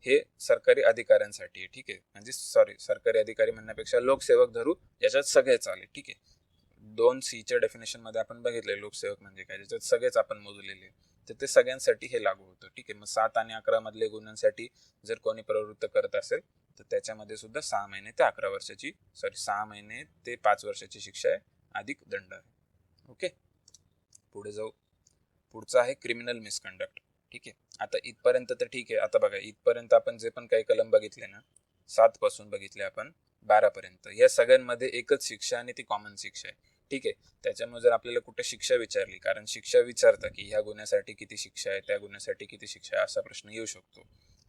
हे सरकारी अधिकाऱ्यांसाठी. ठीक आहे, म्हणजे सॉरी, सरकारी अधिकारी म्हणण्यापेक्षा लोकसेवक धरू, याच्यात सगळेच आले. ठीक आहे, 2C डेफिनेशन मध्ये आपण बघितले लोकसेवक म्हणजे काय, ज्याच्यात सगळेच आपण मोजलेले, तर ते सगळ्यांसाठी हे लागू होतं. ठीक आहे, मग 7 आणि 11 मधले गुन्ह्यांसाठी जर कोणी प्रवृत्त करत असेल तर त्याच्यामध्ये सुद्धा 6 महिने ते 11 वर्षाची 6 महिने ते 5 वर्षाची शिक्षा आहे अधिक दंड आहे. ओके, पुढे जाऊ. पुढचं आहे क्रिमिनल मिसकंडक्ट. ठीक आहे, आता इथपर्यंत तर ठीक आहे. आता बघा इथपर्यंत आपण जे पण काही कलम बघितले ना, 7 पासून बघितले आपण 12 पर्यंत, या सगळ्यांमध्ये एकच शिक्षा आणि ती कॉमन शिक्षा आहे. ठीक आहे, त्याच्यामुळे जर आपल्याला कुठे शिक्षा विचारली, कारण शिक्षा विचारतं की ह्या गुन्ह्यासाठी किती शिक्षा आहे, त्या गुन्ह्यासाठी किती शिक्षा आहे, असा प्रश्न येऊ शकतो.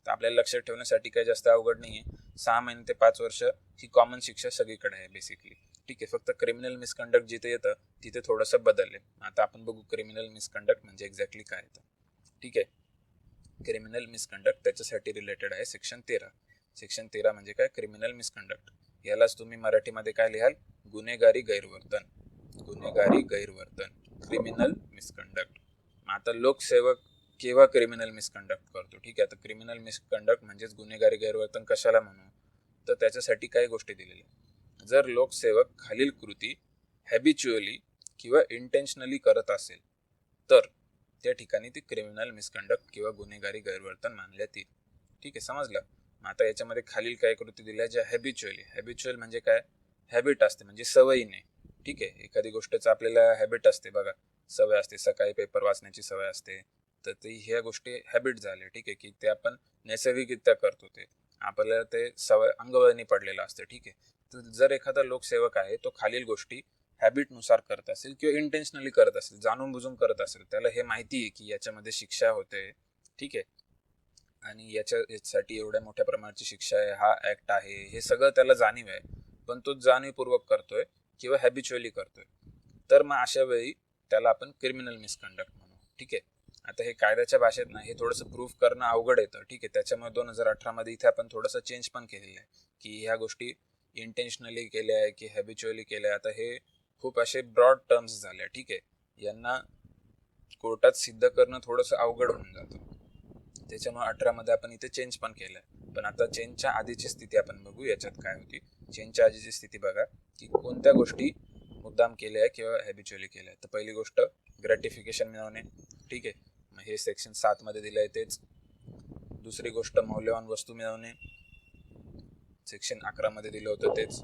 तर आपल्याला लक्षात ठेवण्यासाठी काही जास्त अवघड नाहीये. 6 महिने ते 5 वर्ष ही कॉमन शिक्षा सगळीकडे आहे बेसिकली. ठीक आहे, फक्त क्रिमिनल मिसकंडक्ट जिथे येतं तिथे थोडंसं बदलले. आता आपण बघू क्रिमिनल मिसकंडक्ट म्हणजे एक्झॅक्टली काय येतं. ठीक आहे, क्रिमिनल मिसकंडक्ट त्याच्यासाठी रिलेटेड आहे सेक्शन 13. सेक्शन 13 म्हणजे काय? Criminal misconduct. यालाच तुम्ही मराठीमध्ये काय लिहाल? गुन्हेगारी गैरवर्तन. गुन्हेगारी गैरवर्तन, क्रिमिनल मिसकंडक्ट. आता लोकसेवक केव्हा क्रिमिनल मिसकंडक्ट करतो? ठीक आहे, आता क्रिमिनल मिसकंडक्ट म्हणजेच गुन्हेगारी गैरवर्तन कशाला म्हणू, तर त्याच्यासाठी काही गोष्टी दिलेल्या. जर लोकसेवक खालील कृती हॅबिच्युअली किंवा इंटेन्शनली करत असेल तर त्या ठिकाणी ती क्रिमिनल मिसकंडक्ट किंवा गुन्हेगारी गैरवर्तन मानण्यात येईल. ठीक आहे, समजलं? आता याच्यामध्ये खालील काही कृती दिल्या ज्या हॅबिच्युअली. हॅबिच्युअल म्हणजे काय? हॅबिट असते, म्हणजे सवयीने. ठीक आहे, एखादी गोष्टीचं आपल्याला हॅबिट असते बघा, सवय असते, सकाळी पेपर वाचण्याची सवय असते, तर ती ह्या गोष्टी हॅबिट झाल्या. ठीक आहे, की ते आपण नैसर्गिकरित्या करतो, ते आपल्याला ते सवय अंगवळणी पडलेलं असतं. ठीक आहे, तर जर एखादा लोकसेवक आहे तो खालील गोष्टी हॅबिटनुसार करत असेल किंवा इंटेन्शनली करत असेल, जाणून बुजून करत असेल, त्याला हे माहिती आहे की याच्यामध्ये शिक्षा होते. ठीक आहे, आणि याच्यासाठी एवढ्या मोठ्या प्रमाणाची शिक्षा आहे, हा ऍक्ट आहे, हे सगळं त्याला जाणीव आहे, पण तो जाणीवपूर्वक करतोय किंवा हॅबिच्युअली करतोय, तर मग अशा वेळी त्याला आपण क्रिमिनल मिसकंडक्ट म्हणू. ठीक आहे, आता हे कायद्याच्या भाषेत ना हे थोडंसं प्रूफ करणं अवघड येतं. ठीक आहे, त्याच्यामुळे 2018 मध्ये इथे आपण थोडंसं चेंज पण केलेलं आहे की ह्या गोष्टी इंटेन्शनली केल्या आहे की हॅबिच्युअली केल्या. आता हे खूप असे ब्रॉड टर्म्स झाले. ठीक आहे, यांना कोर्टात सिद्ध करणं थोडंसं अवघड होऊन जातं. त्याच्यामुळे 18 मध्ये आपण इथे चेंज पण केलंय. पण आता चेंजच्या आधीची स्थिती आपण बघू याच्यात काय होती. चेंजच्या आधीची स्थिती बघा की कोणत्या गोष्टी मुद्दाम केल्या आहे किंवा हॅबिच्युअली केल्या आहे. तर पहिली गोष्ट ग्रॅटिफिकेशन मिळवणे, ठीक आहे, मग हे सेक्शन 7 मध्ये दिलं आहे तेच. दुसरी गोष्ट मौल्यवान वस्तू मिळवणे, सेक्शन 11 मध्ये दिलं होतं तेच.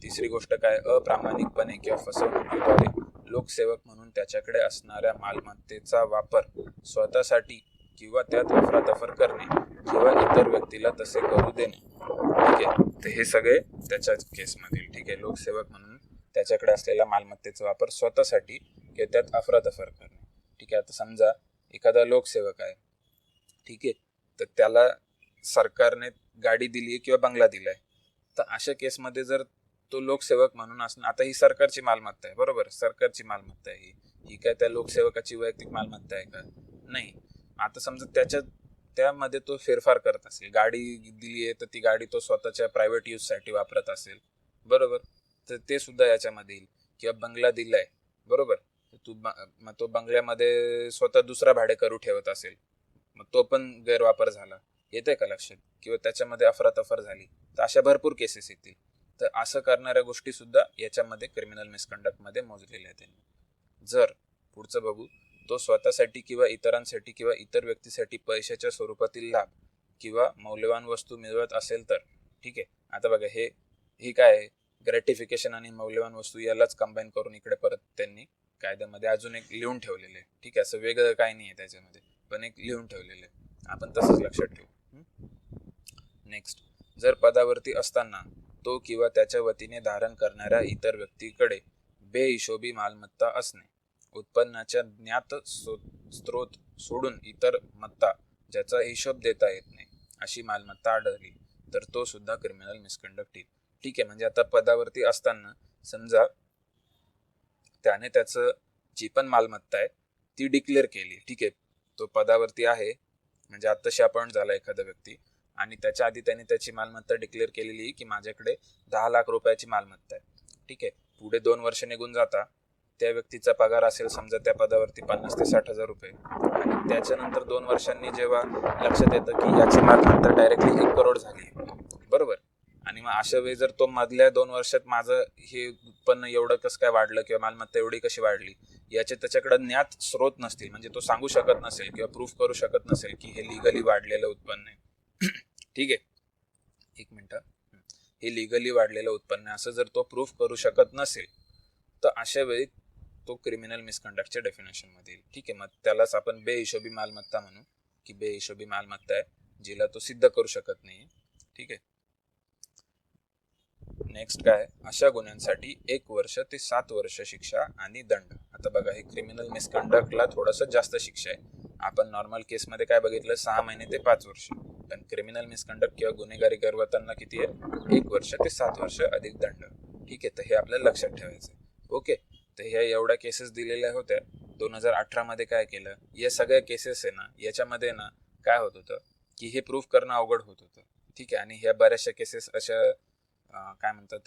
तिसरी गोष्ट काय, अप्रामाणिकपणे किंवा फसवणुकीद्वारे लोकसेवक म्हणून त्याच्याकडे असणाऱ्या मालमत्तेचा वापर स्वतःसाठी किंवा त्यात अफरातफर करणे किंवा इतर व्यक्तीला तसे करू देणे, ठीक आहे. तर हे सगळे त्याच्या केसमधील, ठीक आहे. लोकसेवक म्हणून त्याच्याकडे असलेल्या मालमत्तेचा वापर स्वतःसाठी किंवा त्यात अफरातफर करणे, ठीक आहे. आता समजा एखादा लोकसेवक आहे, ठीक आहे, तर त्याला सरकारने गाडी दिली किंवा बंगला दिलाय, तर अशा केसमध्ये जर तो लोकसेवक म्हणून असणं, आता ही सरकारची मालमत्ता आहे, बरोबर, सरकारची मालमत्ता आहे ही काय त्या लोकसेवकाची वैयक्तिक मालमत्ता आहे का? नाही. आता समजा त्यामध्ये तो फेरफार करत असेल, गाडी दिली आहे तर ती गाडी तो स्वतःच्या प्रायव्हेट यूज साठी वापरत असेल, बरोबर, तर ते सुद्धा याच्यामध्ये येईल. किंवा बंगला दिलाय, बरोबर, मग तो बंगल्यामध्ये स्वतः दुसरा भाडेकरू ठेवत असेल, मग तो पण गैरवापर झाला, येते का लक्षात, किंवा त्याच्यामध्ये अफरातफर झाली, तर अशा भरपूर केसेस येतील. तर असं करणाऱ्या गोष्टी सुद्धा याच्यामध्ये क्रिमिनल मिसकंडक्ट मध्ये मोजलेल्या आहेत. जर पुढचं बघू, तो स्वतःसाठी किंवा इतरांसाठी किंवा इतर व्यक्तीसाठी पैशाच्या स्वरूपातील लाभ किंवा मौल्यवान वस्तू मिळवत असेल तर, ठीक आहे. आता बघा हे काय आहे, ग्रॅटिफिकेशन आणि मौल्यवान वस्तू यालाच कंबाईन करून इकडे परत त्यांनी कायद्यामध्ये अजून एक लिहून ठेवलेले आहे, ठीक आहे. असं वेगळं काही नाही आहे त्याच्यामध्ये, पण एक लिहून ठेवलेलं आहे, आपण तसंच लक्षात ठेवू. नेक्स्ट, जर पदावरती असताना तो किंवा त्याच्या वतीने धारण करणाऱ्या इतर व्यक्तीकडे बेहिशोबी मालमत्ता असणे, उत्पन्नाच्या ज्ञात स्त्रोत सोडून इतर मत्ता ज्याचा हिशोब देता येत नाही अशी मालमत्ता आढळली, तर तो सुद्धा क्रिमिनल मिसकंडक्ट येईल, ठीक आहे. म्हणजे आता पदावरती असताना समजा त्याने त्याचं जी पण मालमत्ता आहे ती डिक्लेअर केली, ठीक आहे. तो पदावरती आहे, म्हणजे आत्ताशी अपॉइंट झाला एखादा व्यक्ती, आणि त्याच्या आधी त्याने त्याची मालमत्ता डिक्लेअर केलेली की माझ्याकडे 10 लाख रुपयाची मालमत्ता आहे, ठीक आहे. पुढे 2 वर्ष निघून जाता, त्या व्यक्तीचा पगार असेल समजा त्या पदावरती 50 ते 60 हजार रुपये, आणि त्याच्यानंतर 2 वर्षांनी जेव्हा लक्षात येतं की याची मालमत्ता डायरेक्टली 1 करोड झाली, बरोबर, आणि मग अशा वेळी जर तो मधल्या 2 वर्षात माझं हे उत्पन्न एवढं कसं काय वाढलं किंवा मालमत्ता एवढी कशी वाढली, याचे त्याच्याकडे ज्ञात स्रोत नसतील, म्हणजे तो सांगू शकत नसेल किंवा प्रूफ करू शकत नसेल की हे लिगली वाढलेलं उत्पन्न आहे, ठीक आहे. एक मिनिट, हे लिगली वाढलेलं उत्पन्न आहे असं जर तो प्रूफ करू शकत नसेल, तर अशा वेळी तो क्रिमिनल मिसकंडक्टच्या डेफिनेशन मध्ये येईल, ठीक आहे. मग त्यालाच आपण बेहिशोबी मालमत्ता म्हणू, की बेहिशोबी मालमत्ता आहे जिला तो सिद्ध करू शकत नाही, ठीक आहे. नेक्स्ट काय, अशा गुन्ह्यांसाठी 1 वर्ष ते 7 वर्ष शिक्षा आणि दंड. आता बघा, हे क्रिमिनल मिसकंडक्टला थोडंसं जास्त शिक्षा आहे. आपण नॉर्मल केसमध्ये काय बघितलं, 6 महिने ते 5 वर्ष, पण क्रिमिनल मिसकंडक्ट किंवा गुन्हेगारी गैरवर्तनला किती आहे, 1 वर्ष ते 7 वर्ष अधिक दंड, ठीक आहे. तर हे आपल्याला लक्षात ठेवायचं आहे. ओके, तर ह्या एवढ्या केसेस दिलेल्या होत्या. 2018 मध्ये काय केलं, या सगळ्या केसेस आहे ना, याच्यामध्ये ना काय होत होतं की हे प्रूफ करणं अवघड होत होतं, ठीक आहे. आणि ह्या बऱ्याचशा केसेस अशा काय म्हणतात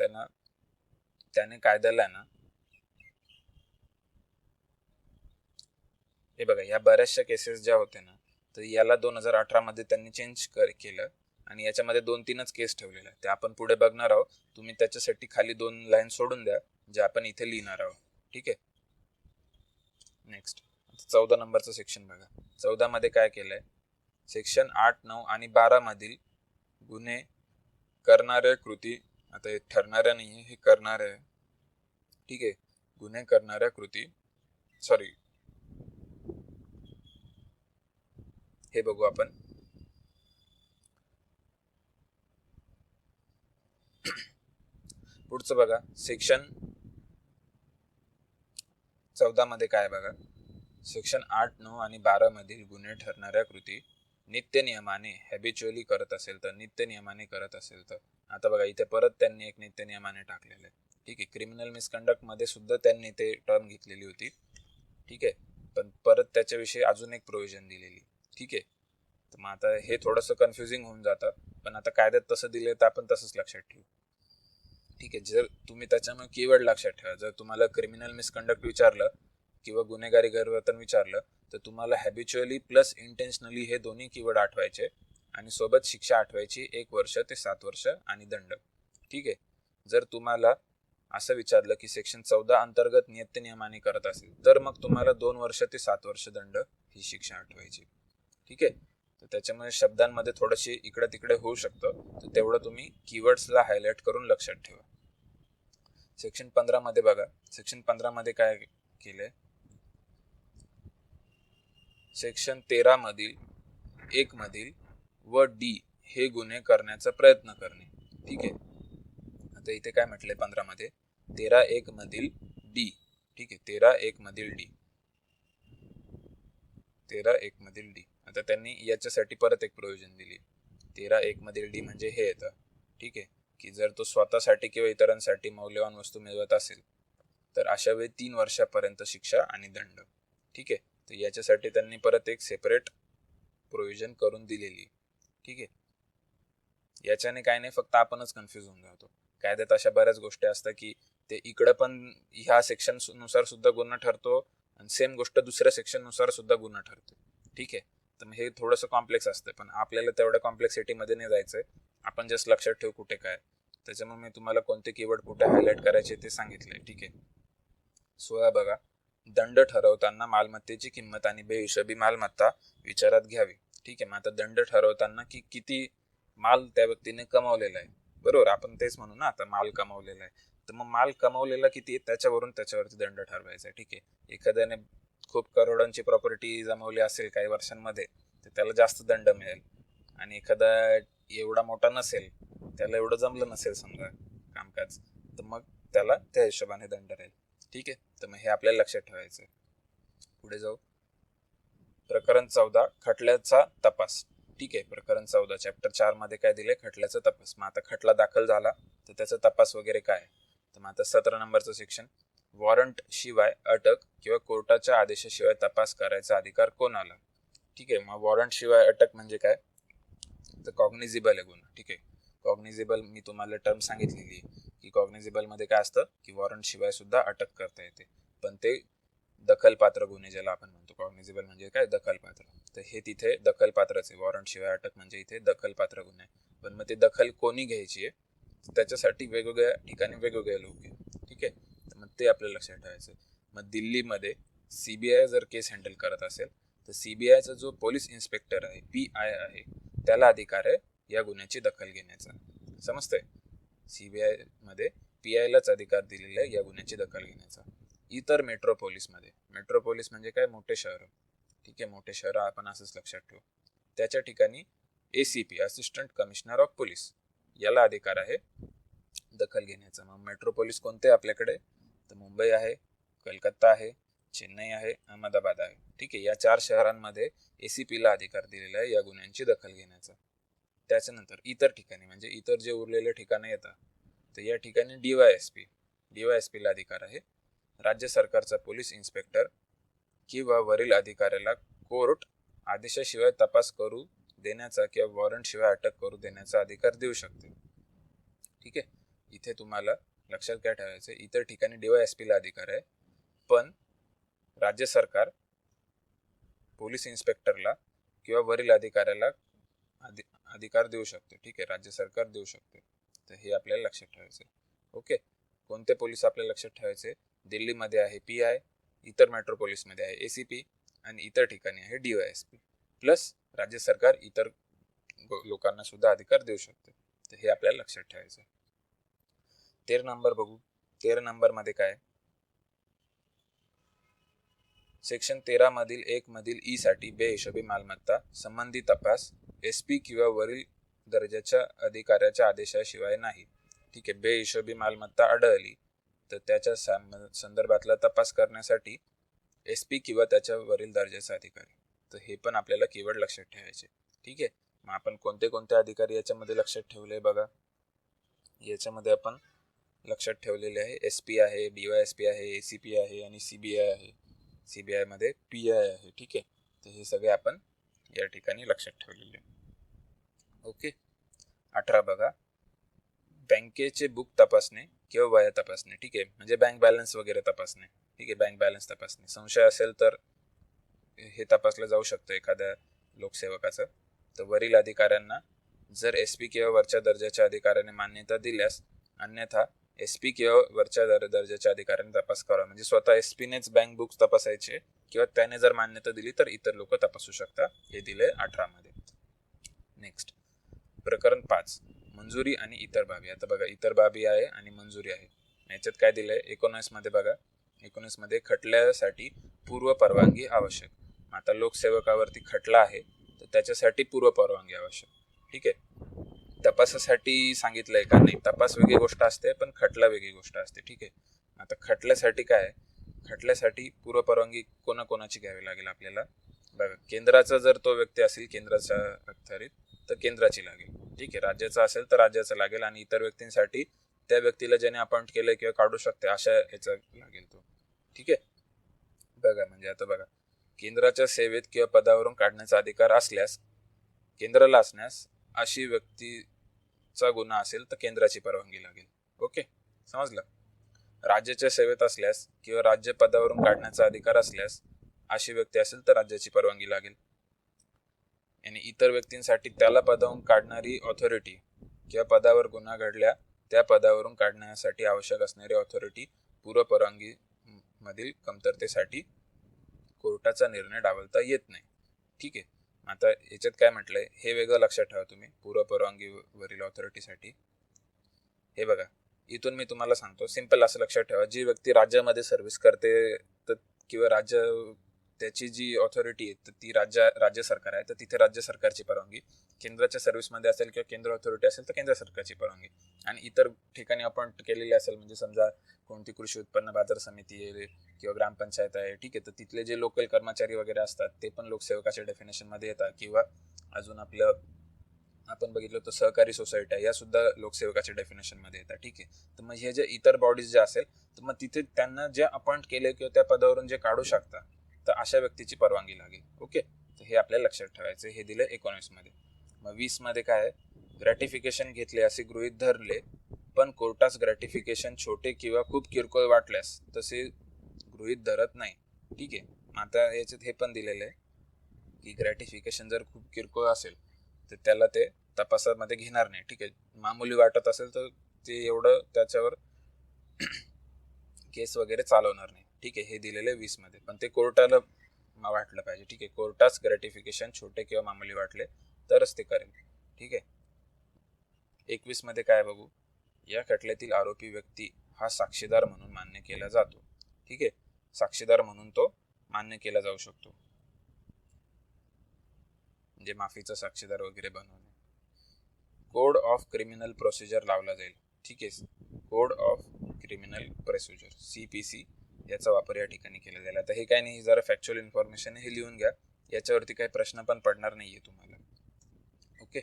त्याने कायद्याला ना, हे बघा, या बऱ्याचशा केसेस ज्या होत्या ना, तर याला 2018 मध्ये त्यांनी चेंज केलं, आणि याच्यामध्ये 2-3च केस ठेवलेल्या, ते आपण पुढे बघणार आहोत. तुम्ही त्याच्यासाठी खाली 2 लाईन सोडून द्या जे आपण इथे लिहिणार आहोत, ठीक आहे. नेक्स्ट, 14 नंबरचं सेक्शन बघा. 14 मध्ये काय केलंय, सेक्शन 8, 9 आणि 12 मधील गुन्हे करणाऱ्या कृती, आता हे ठरणाऱ्या नाहीये, हे करणाऱ्या आहे, ठीक आहे. गुन्हे करणाऱ्या कृती, सॉरी, हे बघू आपण. पुढचं बघा, सेक्शन 14 मध्ये काय बघा, सेक्शन 8, 9 आणि 12 मधील गुन्हे ठरणाऱ्या कृती नित्य नियमाने हॅबिच्युअली करत असेल तर, नित्य नियमाने करत असेल तर. आता बघा, इथे परत त्यांनी एक नित्य नियमाने टाकलेलं आहे, ठीक आहे. क्रिमिनल मिसकंडक्ट मध्ये सुद्धा त्यांनी ते टर्म घेतलेली होती, ठीक आहे, पण परत त्याच्याविषयी अजून एक प्रोव्हिजन दिलेली, ठीक आहे. तर मग आता हे थोडंसं कन्फ्युजिंग होऊन जातं, पण आता कायद्यात तसं दिलं तर आपण तसंच लक्षात ठेवू, ठीक आहे. जर तुम्ही त्याच्यामुळे कीवर्ड लक्षात ठेवा, जर तुम्हाला क्रिमिनल मिसकंडक्ट विचारलं किंवा गुन्हेगारी गैरवर्तन विचारलं, तर तुम्हाला हॅबिच्युअली प्लस इंटेन्शनली हे दोन्ही कीवर्ड आठवायचे आणि सोबत शिक्षा आठवायची 1 वर्ष ते 7 वर्ष आणि दंड. ठीक आहे. जर तुम्हाला असं विचारलं की सेक्शन 14 अंतर्गत नियुक्त नियमाने करत असेल तर मग तुम्हाला 2 वर्ष ते 7 वर्ष दंड ही शिक्षा आठवायची. ठीक आहे. तर त्याच्यामुळे शब्दांमध्ये थोडीशी इकडे तिकडे होऊ शकतं, तर तेवढं तुम्ही कीवर्ड्सला हायलाइट करून लक्षात ठेवा. सेक्शन 15 मध्ये बघा, सेक्शन 15 मध्ये काय केलंय, सेक्शन 13 मधील 1 मधील व डी हे गुन्हे करण्याचा प्रयत्न करणे. ठीक आहे. आता इथे काय म्हटलंय 15 मध्ये, 13.1 मधील डी. ठीक आहे. 13.1 मधील डी, 13.1 मधील डी. आता त्यांनी याच्यासाठी परत एक प्रोव्हिजन दिली. 13.1 मधील डी म्हणजे हे येतं. ठीक आहे, की जर तो स्वतःसाठी किंवा इतरांसाठी मौल्यवान वस्तू मिळवत असेल तर अशा वेळी 3 वर्षापर्यंत शिक्षा आणि दंड. ठीक आहे. तर याच्यासाठी त्यांनी परत एक सेपरेट प्रोव्हिजन करून दिलेली. ठीक आहे. याच्याने काय नाही, फक्त आपणच कन्फ्युज होऊन जातो. कायद्यात अशा बऱ्याच गोष्टी असतात की ते इकडं पण ह्या सेक्शन नुसार सुद्धा गुन्हा ठरतो आणि सेम गोष्ट दुसऱ्या सेक्शन नुसार सुद्धा गुन्हा ठरतो. ठीक आहे. तर हे थोडंसं कॉम्प्लेक्स असतं, पण आपल्याला तेवढ्या कॉम्प्लेक्सिटीमध्ये नाही जायचंय. आपण जस्ट लक्षात ठेवू कुठे काय. त्याच्यामुळे मी तुम्हाला कोणते कीवर्ड कुठे हायलाइट करायचे ते सांगितलंय. ठीक आहे. 16 बघा, दंड ठरवताना मालमत्तेची किंमत आणि बेहिशोबी मालमत्ता विचारात घ्यावी. ठीक आहे. मग आता दंड ठरवताना की किती माल त्या व्यक्तीने कमावलेला आहे, बरोबर, आपण तेच म्हणू ना, आता माल कमावलेला आहे, तर मग माल कमावलेला किती त्याच्यावरून त्याच्यावरती दंड ठरवायचा. ठीक आहे. एखाद्याने खूप करोडांची प्रॉपर्टी जमवली असेल काही वर्षांमध्ये तर त्याला जास्त दंड मिळेल, आणि एखादा एवढा मोठा नसेल, त्याला एवढं जमलं नसेल समजा कामकाज, तर मग त्याला त्या हिशोबाने दंड राहील. ठीक आहे. तर मग हे आपल्याला लक्षात ठेवायचं आहे. पुढे जाऊ. प्रकरण 14, खटल्याचा तपास. ठीक आहे. प्रकरण 14 चॅप्टर 4 मध्ये काय दिले, खटल्याचा तपास. मग आता खटला दाखल झाला तर त्याचा तपास वगैरे काय. तर मग आता 17 नंबरचं सेक्शन, वॉरंट शिवाय अटक किंवा कोर्टाच्या आदेशाशिवाय तपास करायचा अधिकार कोणाला. ठीक आहे. मग वॉरंट शिवाय अटक म्हणजे काय, तर कॉग्निझिबल आहे गुन्हा. ठीक आहे. कॉग्निझिबल मी तुम्हाला टर्म सांगितलेली की कॉग्निझिबल मध्ये काय असतं की वॉरंट शिवाय सुद्धा अटक करता येते, पण ते दखलपात्र गुन्हे ज्याला आपण म्हणतो. कॉग्निझिबल म्हणजे काय, दखलपात्र. तर हे तिथे दखलपात्रच आहे. वॉरंट शिवाय अटक म्हणजे इथे दखलपात्र गुन्हे. पण मग ते दखल कोणी घ्यायची आहे त्याच्यासाठी वेगवेगळ्या ठिकाणी वेगवेगळे लोक आहे. ठीक आहे. तर मग ते आपल्याला लक्षात ठेवायचं. मग दिल्लीमध्ये सीबीआय जर केस हँडल करत असेल तर सीबीआयचा जो पोलीस इन्स्पेक्टर आहे, PI आहे, त्याला अधिकार आहे या गुन्ह्याची दखल घेण्याचा. समजतंय. सीबीआय मध्ये PI लाच अधिकार दिलेला आहे या गुन्ह्याची दखल घेण्याचा. इतर मेट्रोपोलिसमध्ये, मेट्रोपोलिस म्हणजे काय, मोठे शहर. ठीक आहे. मोठे शहर आपण असंच लक्षात ठेवू. त्याच्या ठिकाणी ACP, assistant commissioner of police, याला अधिकार आहे दखल घेण्याचा. मग मेट्रोपोलिस कोणते आपल्याकडे, तर मुंबई आहे, कलकत्ता आहे, चेन्नई आहे, अहमदाबाद आहे. ठीक आहे. या 4 शहरांमध्ये ACP ला अधिकार दिलेला आहे या गुन्ह्यांची दखल घेण्याचा. त्याच्यानंतर इतर ठिकाणी म्हणजे इतर जे उरलेले ठिकाणं येतात, तर या ठिकाणी DYSP ला अधिकार आहे. राज्य सरकारचा पोलीस इन्स्पेक्टर किंवा वरील अधिकाऱ्याला कोर्ट आदेशाशिवाय तपास करू देण्याचा किंवा वॉरंट शिवाय अटक करू देण्याचा अधिकार देऊ शकते. ठीक आहे. इथे तुम्हाला लक्षात काय ठेवायचं, इतर ठिकाणी DYSP ला अधिकार आहे, पण राज्य सरकार पोलीस इन्स्पेक्टरला किंवा वरील अधिकाऱ्याला अधिकार देऊ शकते. ठीक आहे. राज्य सरकार देऊ शकते. तर हे आपल्याला लक्षात ठेवायचं. ओके. कोणते पोलीस आपल्याला लक्षात ठेवायचे, दिल्लीमध्ये आहे PI, इतर मेट्रोपोलिसमध्ये आहे ACP, आणि इतर ठिकाणी आहे DYSP, प्लस राज्य सरकार इतर लोकांना सुद्धा अधिकार देऊ शकते. तर हे आपल्याला लक्षात ठेवायचं. 13 नंबर बघू. 13 नंबर मध्ये काय, सेक्शन 13 मधील 1 मधील E साठी बेहिशोबी मालमत्ता संबंधी तपास SP किंवा वरील दर्जाच्या अधिकाऱ्याच्या आदेशाशिवाय नाही. ठीक आहे. बेहिशोबी मालमत्ता आढळली तर त्याच्या संदर्भातला तपास करण्यासाठी SP किंवा त्याच्या वरील दर्जाचा अधिकारी. तर हे पण आपल्याला कीवर्ड लक्षात ठेवायचे. ठीक आहे. मग आपण कोणते कोणते अधिकारी याच्यामध्ये लक्षात ठेवले बघा. याच्यामध्ये आपण लक्षात ठेवलेले आहे SP आहे, DYSP आहे, ACP आहे आणि CBI आहे. CBI मध्ये PI आहे. ठीक आहे. तर हे सगळे आपण या ठिकाणी लक्षात ठेवलेले. ओके. 18 बघा, बँकेचे बुक तपासणे किंवा वह्या तपासणे. ठीक आहे. म्हणजे बँक बॅलन्स वगैरे तपासणे. ठीक आहे. बँक बॅलन्स तपासणे. संशय असेल तर हे तपासलं जाऊ शकतं एखाद्या लोकसेवकाचं. तर वरील अधिकाऱ्यांना जर SP किंवा वरच्या दर्जाच्या अधिकाऱ्याने मान्यता दिल्यास, अन्यथा SP किंवा वरच्या दर्जाच्या अधिकाऱ्याने तपास करावा. म्हणजे स्वतः SP नेच बँक बुक्स तपासायचे किंवा त्याने जर मान्यता दिली तर इतर लोक तपासू शकतात. हे दिले 18 मध्ये. नेक्स्ट प्रकरण 5, मंजुरी आणि इतर बाबी. आता बघा, इतर बाबी आहे आणि मंजुरी आहे. याच्यात काय दिलंय 19 मध्ये बघा, 19 मध्ये खटल्यासाठी पूर्व परवानगी आवश्यक. आता लोकसेवकावरती खटला आहे तर त्याच्यासाठी पूर्व परवानगी आवश्यक. ठीक आहे, तपासासाठी सांगितलंय का? नाही, तपास वेगळी गोष्ट असते पण खटला वेगळी गोष्ट असते. ठीक आहे, आता खटल्यासाठी काय, खटल्यासाठी पूर्व परवानगी कोणाकोणाची घ्यावी लागेल आपल्याला? बघा, केंद्राचा जर तो व्यक्ती असेल केंद्राचा अखत्यारीत तर केंद्राची लागेल. ठीक आहे, राज्याचा असेल तर राज्याचं लागेल, आणि इतर व्यक्तींसाठी त्या व्यक्तीला ज्याने अपॉइंट केलंय किंवा काढू शकते अशा याचा लागेल तो. ठीक आहे, बघा म्हणजे आता बघा, केंद्राच्या सेवेत किंवा पदावरून काढण्याचा अधिकार असल्यास, केंद्राला असण्यास, अशी व्यक्तीचा गुन्हा असेल तर केंद्राची परवानगी लागेल. ओके, समजलं? राज्याच्या सेवेत असल्यास किंवा राज्य पदावरून काढण्याचा अधिकार असल्यास अशी व्यक्ती असेल तर राज्याची परवानगी लागेल. आणि इतर व्यक्तींसाठी त्याला पदावरून काढणारी ऑथॉरिटी किंवा पदावर गुन्हा घडल्या त्या पदावरून काढण्यासाठी आवश्यक असणारी ऑथॉरिटी पूर्व परवानगी मधील कमतरतेसाठी कोर्टाचा निर्णय डावलता येत नाही. ठीक आहे, आता याच्यात काय म्हटलंय हे वेगळं लक्षात ठेवा तुम्ही. पूर्व परवानगीवरील ऑथॉरिटीसाठी हे बघा, इथून मी तुम्हाला सांगतो, सिंपल असं लक्षात ठेवा, जी व्यक्ती राज्यामध्ये सर्व्हिस करते तर किंवा राज्य त्याची जी ऑथॉरिटी आहे तर ती राज्य सरकार आहे तर तिथे राज्य सरकारची परवानगी, केंद्राच्या सर्व्हिसमध्ये असेल किंवा केंद्र ऑथॉरिटी असेल तर केंद्र सरकारची परवानगी, आणि इतर ठिकाणी अपॉइंट केलेली असेल म्हणजे समजा कोणती कृषी उत्पन्न बाजार समिती आहे किंवा ग्रामपंचायत आहे, ठीक आहे, तर तिथले जे लोकल कर्मचारी वगैरे असतात ते पण लोकसेवकाच्या डेफिनेशन मध्ये येतात. किंवा अजून आपलं आपण बघितलं तर सहकारी सोसायटी आहे, या सुद्धा लोकसेवकाच्या डेफिनेशन मध्ये येतात. ठीक आहे, तर मग हे जे इतर बॉडीज जे असेल तर मग तिथे त्यांना जे अपॉइंट केले किंवा त्या पदावरून जे काढू शकतात तर अशा व्यक्तीची परवानगी लागेल. ओके, तर हे आपल्याला लक्षात ठेवायचं. हे दिलं 19 मध्ये. मग 20 मध्ये काय आहे, ग्रॅटिफिकेशन घेतले असे गृहीत धरले पण कोर्टास ग्रॅटिफिकेशन छोटे किंवा खूप किरकोळ वाटल्यास तसे गृहीत धरत नाही. ठीक आहे, आता याच्यात हे पण दिलेलं आहे की ग्रॅटिफिकेशन जर खूप किरकोळ असेल तर त्याला ते तपासामध्ये घेणार नाही. ठीक आहे, मामूली वाटत असेल तर ते एवढं त्याच्यावर केस वगैरे चालवणार नाही. ठीक आहे, हे दिलेलं आहे 20 मध्ये, पण ते कोर्टाला वाटलं पाहिजे. ठीक आहे, कोर्टास ग्रॅटिफिकेशन छोटे किंवा मामूली वाटले तरच ते करेल. ठीक आहे, 21 मध्ये काय बघू, या खटल्यातील आरोपी व्यक्ती हा साक्षीदार म्हणून मान्य केला जातो. ठीक आहे, साक्षीदार म्हणून तो मान्य केला जाऊ शकतो, म्हणजे माफीचा साक्षीदार वगैरे बनवणे. कोड ऑफ क्रिमिनल प्रोसिजर लावला जाईल. ठीक आहे, code of criminal procedure CPC याचा वापर या ठिकाणी केला जाईल. आता हे काय नाही, जरा फॅक्च्युअल इन्फॉर्मेशन हे लिहून घ्या, याच्यावरती काही प्रश्न पण पडणार नाहीये तुम्हाला. ओके,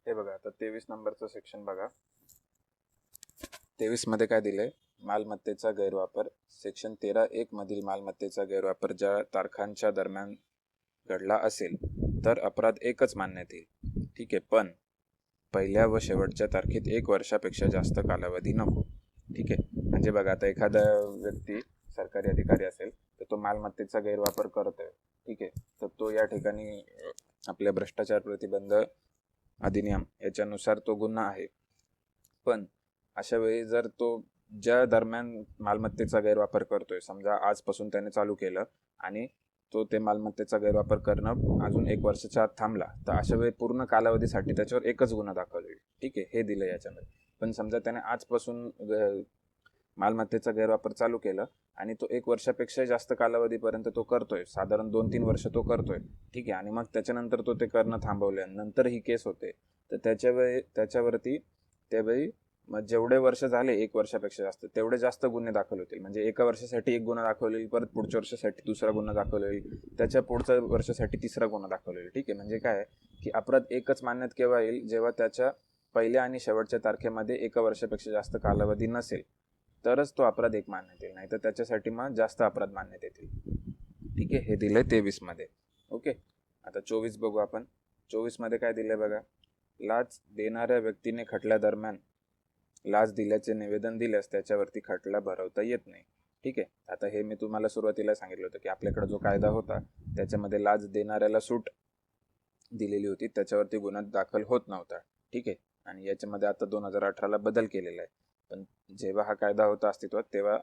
हे बघा आता 23 नंबरचं सेक्शन बघा. 23 मध्ये काय दिलंय, मालमत्तेचा गैरवापर. सेक्शन 13(1) मधील मालमत्तेचा गैरवापर ज्या तारखांच्या दरम्यान घडला असेल तर अपराध एकच मानण्यात येईल. ठीक आहे, पण पहिल्या व शेवटच्या तारखेत 1 वर्षापेक्षा जास्त कालावधी नको. ठीक आहे, म्हणजे बघा आता एखादा व्यक्ती सरकारी अधिकारी असेल तर तो मालमत्तेचा गैरवापर करतोय. ठीक आहे, तर तो या ठिकाणी आपल्या भ्रष्टाचार प्रतिबंध अधिनियम याच्यानुसार तो गुन्हा आहे. पण अशा वेळी जर तो ज्या दरम्यान मालमत्तेचा गैरवापर करतोय, समजा आजपासून त्याने चालू केलं आणि तो ते मालमत्तेचा गैरवापर करणं अजून 1 वर्षाच्या आत थांबला तर अशा वेळी पूर्ण कालावधीसाठी त्याच्यावर एकच गुन्हा दाखल होईल. ठीक आहे, हे दिलं याच्यामध्ये. पण समजा त्याने आजपासून मालमत्तेचा गैरवापर चालू केलं आणि तो 1 वर्षापेक्षा जास्त कालावधीपर्यंत तो करतोय, साधारण 2-3 वर्ष तो करतोय. ठीक आहे, आणि मग त्याच्यानंतर तो ते करणं थांबवल्यानंतर ही केस होते तर त्याच्यावरती त्यावेळी मग जेवढे वर्ष झाले 1 वर्षापेक्षा जास्त तेवढे जास्त गुन्हे दाखल होतील. म्हणजे 1 वर्षासाठी 1 गुन्हा दाखल होईल, परत पुढच्या वर्षासाठी दुसरा गुन्हा दाखल होईल, त्याच्या पुढच्या वर्षासाठी तिसरा गुन्हा दाखल होईल. ठीक आहे, म्हणजे काय की अपराध एकच मान्यत केव्हा येईल, जेव्हा त्याच्या पहिल्या आणि शेवटच्या तारखेमध्ये 1 वर्षापेक्षा जास्त कालावधी नसेल तरच तो अपराध एक मान्यत येईल, नाही तर त्याच्यासाठी मग जास्त अपराध मान्यत येतील. ठीक आहे, हे दिलंय 23 मध्ये. ओके, आता 24 बघू आपण. 24 मध्ये काय दिलंय बघा, लाच देणाऱ्या व्यक्तीने खटल्या दरम्यान लाच दिल्याचे निवेदन दिल्यास त्याच्यावरती खटला भरवता येत नाही. ठीक आहे. आता हे मी तुम्हाला सुरुवातीला सांगितलं होतं की आपल्याकडे जो कायदा होता त्याच्यामध्ये लाच देणाऱ्याला सूट दिलेली होती, त्याच्यावरती गुन्हा दाखल होत नव्हता. ठीक आहे. आणि याच्यामध्ये आता 2018ला बदल केलेला आहे. पण जेव्हा हा कायदा होता अस्तित्वात तेव्हा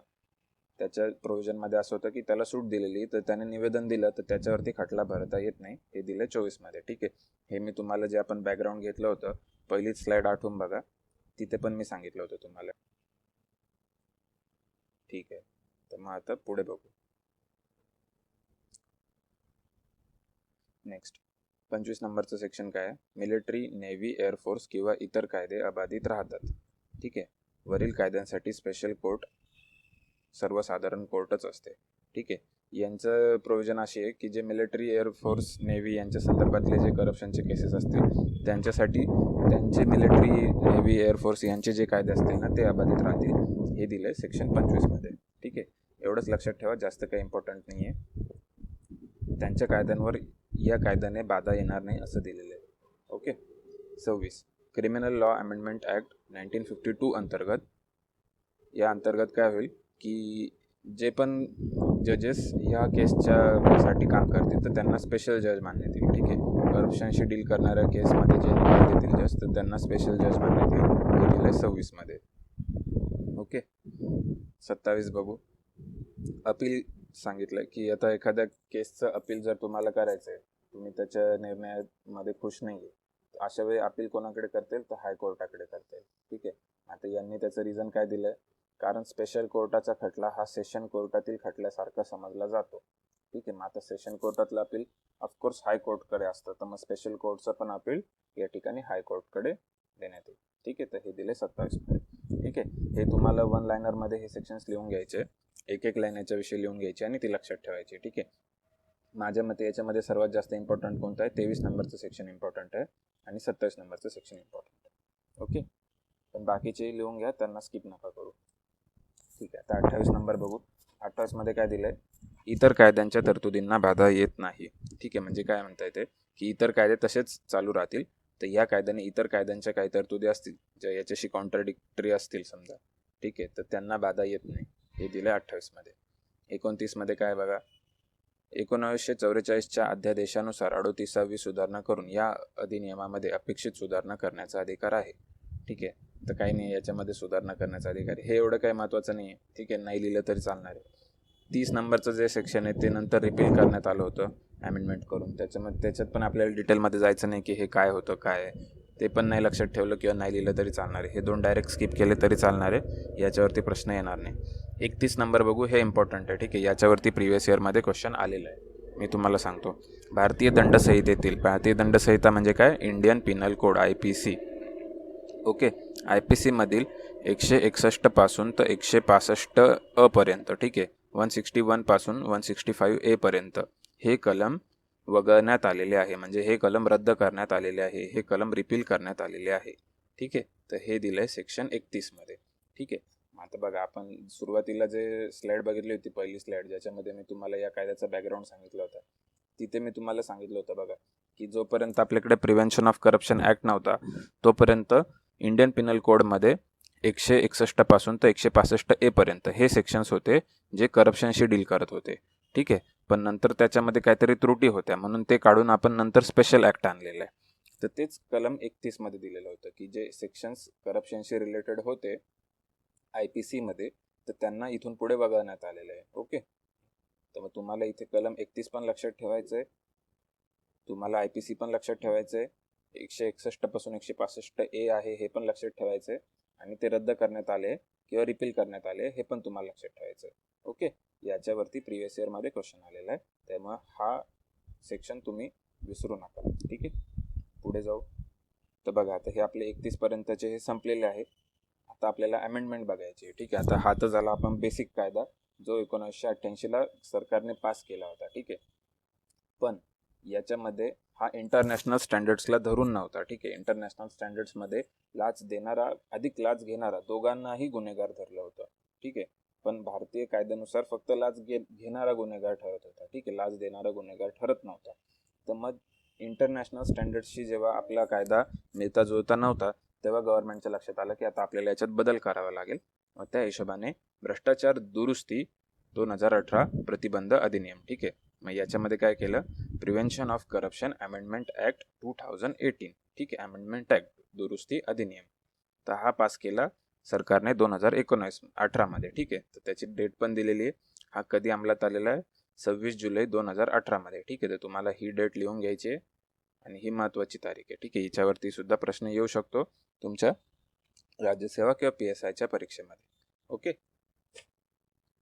त्याच्या प्रोव्हिजनमध्ये असं होतं की त्याला सूट दिलेली, तर त्याने निवेदन दिलं तर त्याच्यावरती खटला भरता येत नाही. हे दिलं 24मध्ये. ठीक आहे. हे मी तुम्हाला जे आपण बॅकग्राऊंड घेतलं होतं, पहिलीच स्लाइड आठवून बघा, तिथे पण मी सांगितलं होतं तुम्हाला. ठीक आहे. तर मग आता पुढे बघू. नेक्स्ट 25 नंबरचं सेक्शन काय आहे? मिलिटरी, नेव्ही, एअरफोर्स किंवा इतर कायदे अबाधित राहतात. ठीक आहे. वरील कायद्यांसाठी स्पेशल कोर्ट सर्वसाधारण कोर्टच असते. ठीक आहे. यांचं प्रोव्हिजन अशी आहे की जे मिलिटरी, एअरफोर्स, नेव्ही यांच्या संदर्भातले जे करप्शनचे केसेस असतील त्यांच्यासाठी त्यांचे मिलिटरी, नेव्ही, एअरफोर्स यांचे जे कायदे असतील ना ते अबाधित राहतील. हे दिलं आहे सेक्शन 25मध्ये. ठीक आहे. एवढंच लक्षात ठेवा, जास्त काही इम्पॉर्टंट नाही आहे. त्यांच्या कायद्यांवर या कायद्याने बाधा येणार नाही असं दिलेलं आहे. Okay. 26 criminal law amendment act 1952 अंतर्गत, या अंतर्गत काय होईल की जे पण जजेस या केसच्या साठी काम करतील तर त्यांना स्पेशल जज मानण्यात येईल. ठीक आहे. करप्शनशी डील करणाऱ्या केसमध्ये जे निकाल देतील जज तर त्यांना स्पेशल जज मानण्यात येईल. हे दिलं आहे 26मध्ये. ओके. 27 बघू. अपील सांगितलं की आता एखाद्या केसचं अपील जर तुम्हाला करायचं आहे, तुम्ही त्याच्या निर्णयामध्ये खुश नाही आहे, अशा वेळी अपील कोणाकडे करतील तर हायकोर्टाकडे करतील. ठीक आहे. आता यांनी त्याचं रिझन काय दिलं आहे? कारण स्पेशल कोर्टाचा खटला हा सेशन कोर्टातील खटल्यासारखा समजला जातो. ठीक आहे. मग आता सेशन कोर्टातलं अपील ऑफकोर्स हायकोर्टकडे असतं, तर मग स्पेशल कोर्टचं पण अपील या ठिकाणी हायकोर्टकडे देण्यात येईल. ठीक आहे. तर हे दिले 27मध्ये. ठीक आहे. हे तुम्हाला 1 लायनरमध्ये हे सेक्शन्स लिहून घ्यायचे, एक लाईन याच्याविषयी लिहून घ्यायची आणि ती लक्षात ठेवायची. ठीक आहे. माझ्या मते याच्यामध्ये सर्वात जास्त इम्पॉर्टंट कोणतं आहे? 23 नंबरचं सेक्शन इम्पॉर्टंट आहे आणि 27 नंबरचं सेक्शन इम्पॉर्टंट आहे. ओके. पण बाकीचे लिहून घ्या, त्यांना स्किप नका करू. ठीक आहे. आता 28 नंबर बघू. 28मध्ये काय दिलं आहे? इतर कायद्यांच्या तरतुदींना बाधा येत नाही. ठीक आहे. म्हणजे काय म्हणता येते की इतर कायदे तसेच चालू राहतील, तर या कायद्याने इतर कायद्यांच्या काही तरतुदी असतील ज्या याच्याशी कॉन्ट्राडिक्टरी असतील समजा, ठीक आहे, तर त्यांना बाधा येत नाही. हे दिलं 28मध्ये. 29मध्ये काय बघा. 1944च्या अध्यादेशानुसार 38वी सुधारणा करून या अधिनियमामध्ये अपेक्षित सुधारणा करण्याचा अधिकार आहे. ठीक आहे. तर काही नाही याच्यामध्ये सुधारणा करण्याचा अधिकार आहे. हे एवढं काही महत्त्वाचं नाही आहे. ठीक आहे. नाही लिहिलं तरी चालणार आहे. 30 नंबरचं जे सेक्शन आहे ते नंतर रिपील करण्यात आलं होतं ॲमेंडमेंट करून. त्याच्यात पण आपल्याला डिटेलमध्ये जायचं नाही की हे काय होतं काय आहे, ते पण नाही लक्षात ठेवलं किंवा नाही लिहिलं तरी चालणार आहे. हे 2 डायरेक्ट स्किप केले तरी चालणार आहे, याच्यावरती प्रश्न येणार नाही. 31 नंबर बघू. हे इम्पॉर्टंट आहे. ठीक आहे. याच्यावरती प्रिव्हियस इयरमध्ये क्वेश्चन आलेलं आहे. मी तुम्हाला सांगतो. भारतीय दंडसंहिता म्हणजे काय? Indian penal code IPC. Okay. IPCमधील 161 पासून तर 165 अ पर्यंत, ठीक आहे, 161 पासून 165 ए पर्यंत हे कलम वगळण्यात आलेले आहे. म्हणजे हे कलम रद्द करण्यात आलेले आहे, हे कलम रिपील करण्यात आलेले आहे. ठीक आहे. तर हे दिलं आहे सेक्शन 31मध्ये. ठीक आहे. आता बघा, आपण सुरुवातीला जे स्लाइड बघितली होती, पहिली स्लाइड ज्याच्यामध्ये मी तुम्हाला या कायद्याचा बॅकग्राऊंड सांगितलं होतं, तिथे मी तुम्हाला सांगितलं होतं बघा की जोपर्यंत आपल्याकडे प्रिव्हेन्शन ऑफ करप्शन ॲक्ट नव्हता तोपर्यंत इंडियन पिनल कोडमध्ये 161 पासून तर 165 ए पर्यंत हे सेक्शन्स होते जे करप्शनशी डील करत होते. ठीक आहे. पण नंतर त्याच्यामध्ये काहीतरी त्रुटी होत्या म्हणून ते काढून आपण नंतर स्पेशल ॲक्ट आणलेलं आहे. तर तेच कलम 31मध्ये दिलेलं होतं की जे सेक्शन्स करप्शनशी रिलेटेड होते IPCमध्ये, तर त्यांना इथून पुढे वगळण्यात आलेलं आहे. ओके. तर मग तुम्हाला इथे कलम 31 पण लक्षात ठेवायचं आहे, तुम्हाला IPC पण लक्षात ठेवायचं आहे, 161 पासून 165 ए आहे हे पण लक्षात ठेवायचं आहे, आणि ते रद्द करण्यात आले किंवा रिपील करण्यात आले हे पण तुम्हाला लक्षात ठेवायचं आहे. ओके. याच्यावरती प्रिव्हियस इयरमध्ये क्वेश्चन आलेला आहे, त्यामुळे हा सेक्शन तुम्ही विसरू नका. ठीक आहे. पुढे जाऊ. तर बघा, आता हे आपले 31 पर्यंतचे हे संपलेले आहे. आता आपल्याला अमेंडमेंट बघायची. ठीक आहे. आता हा तर झाला आपण बेसिक कायदा जो 1988ला सरकारने पास केला होता. ठीक आहे. पण याच्यामध्ये हा इंटरनॅशनल स्टँडर्ड्सला धरून नव्हता. ठीक आहे. इंटरनॅशनल स्टँडर्ड्समध्ये लाच देणारा अधिक लाच घेणारा दोघांनाही गुन्हेगार धरलं होतं. ठीक आहे. पण भारतीय कायद्यानुसार फक्त लाच घेणारा गुन्हेगार ठरत होता. ठीक आहे. लाच देणारा गुन्हेगार ठरत नव्हता. तर मग इंटरनॅशनल स्टँडर्ड्सशी जेव्हा आपला कायदा मिळता जुळता नव्हता तेव्हा गव्हर्नमेंटच्या लक्षात आलं की आता आपल्याला याच्यात बदल करावा लागेल. मग त्या हिशोबाने भ्रष्टाचार दुरुस्ती 2018 प्रतिबंध अधिनियम. ठीक आहे, मग याच्यामध्ये काय केलं, prevention of corruption amendment act 2018. ठीक आहे, अमेंडमेंट ऍक्ट दुरुस्ती अधिनियम, तर हा पास केला सरकारने 2018 मध्ये. ठीक आहे, तर त्याची डेट पण दिलेली आहे. हा कधी अंमलात आलेला आहे, 26 जुलै 2018 मध्ये. ठीक आहे, तर तुम्हाला ही डेट लिहून घ्यायची आहे आणि ही महत्त्वाची तारीख आहे. ठीक आहे, हिच्यावरती सुद्धा प्रश्न येऊ शकतो तुमच्या राज्यसेवा किंवा PSIच्या परीक्षेमध्ये. ओके,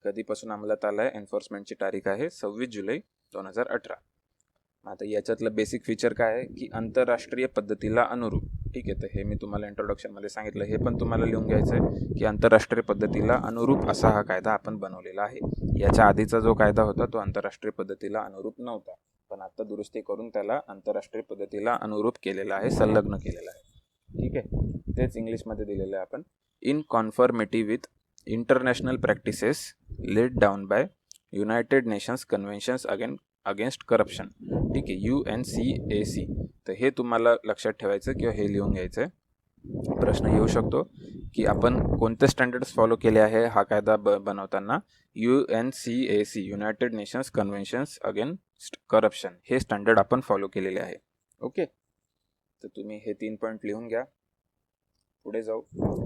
कधीपासून अंमलात आला आहे, एन्फोर्समेंटची तारीख आहे 26 जुलै 2018. आता याच्यातलं बेसिक फीचर काय आहे की आंतरराष्ट्रीय पद्धतीला अनुरूप. ठीक आहे, तर हे मी तुम्हाला इंट्रोडक्शनमध्ये सांगितलं, हे पण तुम्हाला लिहून घ्यायचं आहे की आंतरराष्ट्रीय पद्धतीला अनुरूप असा हा कायदा आपण बनवलेला आहे. याच्या आधीचा जो कायदा होता तो आंतरराष्ट्रीय पद्धतीला अनुरूप नव्हता, पण आता दुरुस्ती करून त्याला आंतरराष्ट्रीय पद्धतीला अनुरूप केलेला आहे, संलग्न केलेला आहे. ठीक आहे, तेच इंग्लिशमध्ये दिलेलं आहे आपण, in conformity with international practices laid down by United Nations conventions against corruption. ठीक आहे, UNCAC. तर हे तुम्हाला लक्षात ठेवायचं किंवा हे लिहून घ्यायचं आहे. प्रश्न येऊ शकतो की आपण कोणते स्टँडर्ड्स फॉलो केले आहे हा कायदा बनवताना. UNCAC, United Nations conventions against corruption, हे स्टँडर्ड आपण फॉलो केलेले आहे. ओके, तर तुम्ही हे 3 पॉईंट लिहून घ्या. पुढे जाऊ.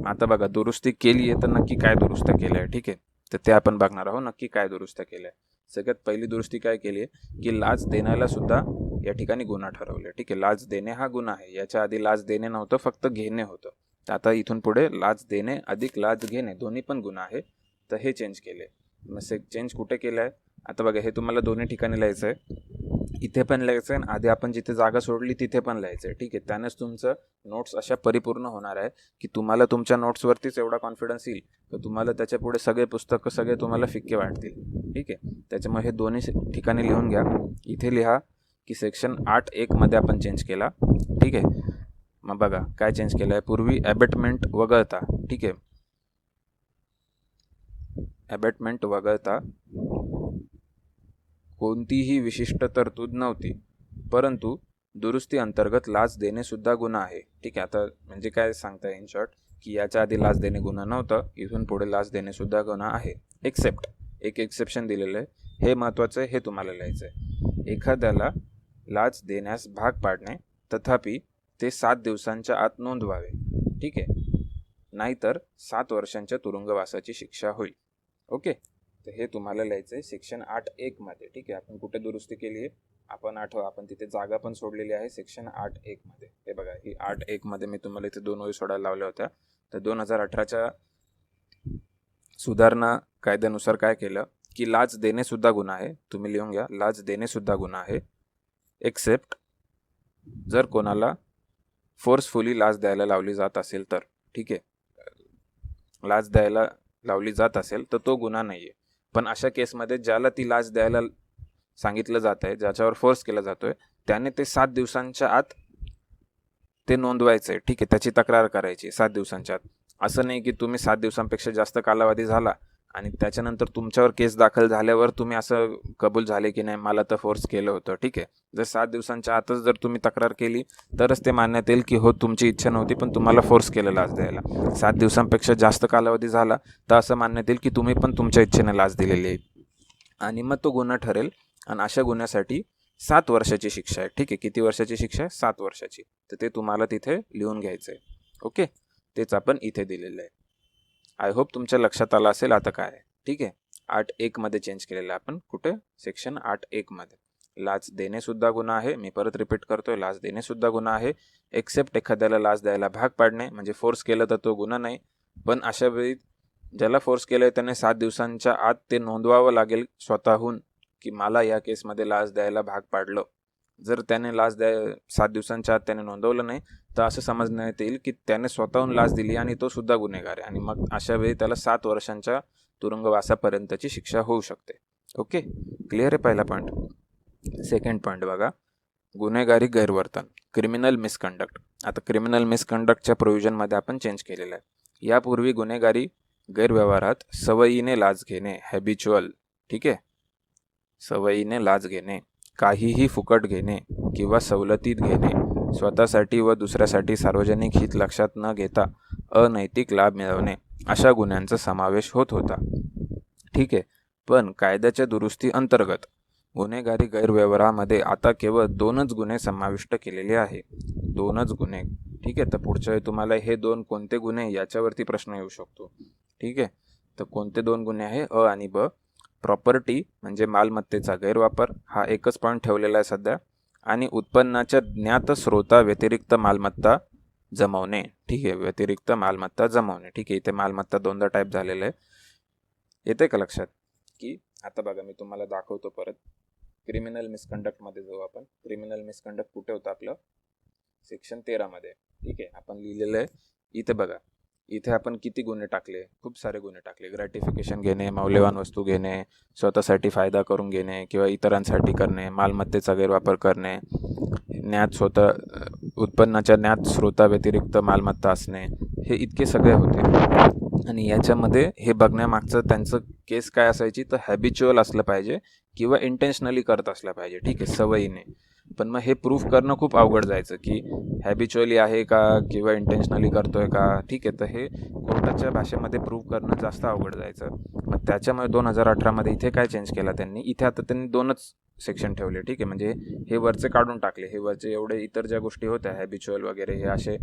आता बघा, दुरुस्ती केली आहे तर नक्की काय दुरुस्त केलं आहे. ठीक आहे, तर ते आपण बघणार आहोत, नक्की काय दुरुस्त केलं आहे. सगळ्यात पहिली दुरुस्ती काय केली आहे की लाच देण्याला सुद्धा या ठिकाणी गुन्हा ठरवले. ठीक आहे, लाच देणे हा गुन्हा आहे. याच्या आधी लाच देणे नव्हतं, फक्त घेणे होतं. तर आता इथून पुढे लाच देणे अधिक लाच घेणे दोन्ही पण गुन्हा आहे. तर हे चेंज केले. मग चेंज कुठे केलं आहे, आता बघा, हे तुम्हाला दोन्ही ठिकाणी लिहायचं आहे. इथे पण लिहायचं आहे आणि आधी आपण जिथे जागा सोडली तिथे पण लिहायचं आहे. ठीक आहे, त्यानेच तुमचं नोट्स अशा परिपूर्ण होणार आहे की तुम्हाला तुमच्या नोट्सवरतीच एवढा कॉन्फिडन्स येईल तर तुम्हाला त्याच्या पुढे सगळे पुस्तकं सगळे तुम्हाला फिक्के वाटतील. ठीक आहे, त्याच्यामुळे हे दोन्ही ठिकाणी लिहून घ्या. इथे लिहा की सेक्शन 8(1) मध्ये आपण चेंज केला. ठीक आहे, मग बघा काय चेंज केलं आहे. पूर्वी ॲबेटमेंट वगळता, ठीक आहे, ॲबेटमेंट वगळता कोणतीही विशिष्ट तरतूद नव्हती, परंतु दुरुस्ती अंतर्गत लाच देणे सुद्धा गुन्हा आहे. ठीक आहे, आता म्हणजे काय सांगता इन शॉर्ट की याच्या आधी लाच देणे गुन्हा नव्हतं, इथून पुढे लाच देणे सुद्धा गुन्हा आहे. एक्सेप्ट, एक एक्सेप्शन दिलेलं आहे, हे महत्त्वाचं आहे, हे तुम्हाला लिहायचं आहे. एखाद्याला लाच देण्यास भाग पाडणे, तथापि ते 7 दिवसांच्या आत नोंदवावे. ठीक आहे, नाहीतर 7 वर्षांच्या तुरुंगवासाची शिक्षा होईल. ओके, तर हे तुम्हाला लिहायचं आहे सेक्शन 8(1) मध्ये. ठीक आहे, आपण कुठे दुरुस्ती केली आहे, आपण आठवा, आपण तिथे जागा पण सोडलेली आहे सेक्शन 8(1) मध्ये. हे बघा, ही 8(1) मध्ये मी तुम्हाला इथे 2 ओळी सोडायला लावल्या होत्या. तर 2018च्या सुधारणा कायद्यानुसार काय केलं की लाच देणे सुद्धा गुन्हा आहे. तुम्ही लिहून घ्या, लाच देणे सुद्धा गुन्हा आहे, एक्सेप्ट जर कोणाला फोर्सफुली लाच द्यायला लावली जात असेल तर. ठीक आहे, लाच द्यायला लावली जात असेल तर तो गुन्हा नाही आहे. पण अशा केसमध्ये ज्याला ती लाच द्यायला सांगितलं जात आहे, ज्याच्यावर फोर्स केला जातोय, त्याने ते 7 दिवसांच्या आत ते नोंदवायचं आहे. ठीक आहे, त्याची तक्रार करायची 7 दिवसांच्या आत. असं नाही की तुम्ही 7 दिवसांपेक्षा जास्त कालावधी झाला आणि त्याच्यानंतर तुमच्यावर केस दाखल झाल्यावर तुम्ही असं कबूल झाले की नाही मला तर फोर्स केलं होतं. ठीक आहे, जर 7 दिवसांच्या आतच जर तुम्ही तक्रार केली तरच ते मानण्यात येईल की हो तुमची इच्छा नव्हती पण तुम्हाला फोर्स केलं लाच द्यायला. 7 दिवसांपेक्षा जास्त कालावधी झाला तर असं मानण्यात येईल की तुम्ही पण तुमच्या इच्छेने लाच दिलेली आहे आणि मग तो गुन्हा ठरेल. आणि अशा गुन्ह्यासाठी 7 वर्षाची शिक्षा आहे. ठीक आहे, किती वर्षाची शिक्षा आहे, 7 वर्षाची. तर ते तुम्हाला तिथे लिहून घ्यायचं आहे. ओके, तेच आपण इथे दिलेलं आहे. आय होप तुमच्या लक्षात आलं असेल आता काय आहे. ठीक आहे, 8(1) मध्ये चेंज केलेलं आहे आपण. कुठे, सेक्शन 8(1) मध्ये. लाच देणे सुद्धा गुन्हा आहे, मी परत रिपीट करतोय, लाच देणे सुद्धा गुन्हा आहे, एक्सेप्ट एखाद्याला लाच द्यायला भाग पाडणे, म्हणजे फोर्स केलं तर तो गुन्हा नाही. पण अशा वेळी ज्याला फोर्स केलंय त्याने 7 दिवसांच्या आत ते नोंदवावं लागेल स्वतःहून की मला या केसमध्ये लाच द्यायला भाग पाडलं. जर त्याने 7 दिवसांच्या आत त्याने नोंदवलं नाही तर असं समजण्यात येईल की त्याने स्वतःहून लाच दिली आणि तो सुद्धा गुन्हेगार आहे आणि मग अशा वेळी त्याला 7 वर्षांच्या तुरुंगवासापर्यंतची शिक्षा होऊ शकते. ओके, क्लिअर आहे पहिला पॉईंट. सेकंड पॉईंट बघा, गुन्हेगारी गैरवर्तन, क्रिमिनल मिसकंडक्ट. आता क्रिमिनल मिसकंडक्टच्या प्रोव्हिजनमध्ये आपण चेंज केलेलं आहे. यापूर्वी गुन्हेगारी गैरव्यवहारात सवयीने लाच घेणे, हॅबिच्युअल. ठीक आहे, सवयीने लाच घेणे, काहीही फुकट घेणे किंवा सवलतीत घेणे, स्वतःसाठी व दुसऱ्यासाठी सार्वजनिक हित लक्षात न घेता अनैतिक लाभ मिळवणे, अशा गुन्ह्यांचा समावेश होत होता. ठीक आहे, पण कायद्याच्या दुरुस्ती अंतर्गत गुन्हेगारी गैरव्यवहारामध्ये आता केवळ 2च गुन्हे समाविष्ट केलेले आहे. 2च गुन्हे. ठीक आहे. तर पुढच्या वेळी तुम्हाला हे 2 कोणते गुन्हे याच्यावरती प्रश्न येऊ शकतो. ठीक आहे. तर कोणते 2 गुन्हे आहे? अ आणि ब. प्रॉपर्टी म्हणजे मालमत्तेचा गैरवापर, हा एकच पॉईंट ठेवलेला आहे सध्या. आणि उत्पन्नाच्या ज्ञात स्रोता व्यतिरिक्त मालमत्ता जमवणे. ठीक आहे. व्यतिरिक्त मालमत्ता जमवणे. ठीक आहे. इथे मालमत्ता 2दा टाईप झालेलं आहे. येते का लक्षात? की आता बघा मी तुम्हाला दाखवतो परत. क्रिमिनल मिसकंडक्टमध्ये जाऊ आपण. क्रिमिनल मिसकंडक्ट कुठे होतं आपलं? सेक्शन 13 मध्ये. ठीक आहे. आपण लिहिलेलं आहे इथे बघा. इथे आपण किती गुन्हे टाकले? खूप सारे गुन्हे टाकले. ग्रॅटिफिकेशन घेणे, मौल्यवान वस्तू घेणे, स्वतःसाठी फायदा करून घेणे किंवा इतरांसाठी करणे, मालमत्तेचा गैरवापर करणे, उत्पन्नाच्या ज्ञात स्रोता व्यतिरिक्त मालमत्ता असणे, हे इतके सगळे होते. आणि याच्यामध्ये हे बघण्यामागचं त्यांचं केस काय असायची, तर हॅबिच्युअल असलं पाहिजे किंवा इंटेन्शनली करत असलं पाहिजे. ठीक आहे. सवयीने. पण मग हे प्रूफ करणं खूप अवघड जायचं की हॅबिच्युअली आहे का किंवा इंटेन्शनली करतोय का. ठीक आहे. तर हे कोर्टाच्या भाषेमध्ये प्रूफ करणं जास्त अवघड जायचं. मग त्याच्यामुळे 2018 इथे काय चेंज केला त्यांनी, इथे आता त्यांनी 2च सेक्शन ठेवले. ठीक आहे. म्हणजे हे वरचे काढून टाकले. हे वरचे एवढे इतर ज्या गोष्टी होत्या हॅबिच्युअल वगैरे, हे असे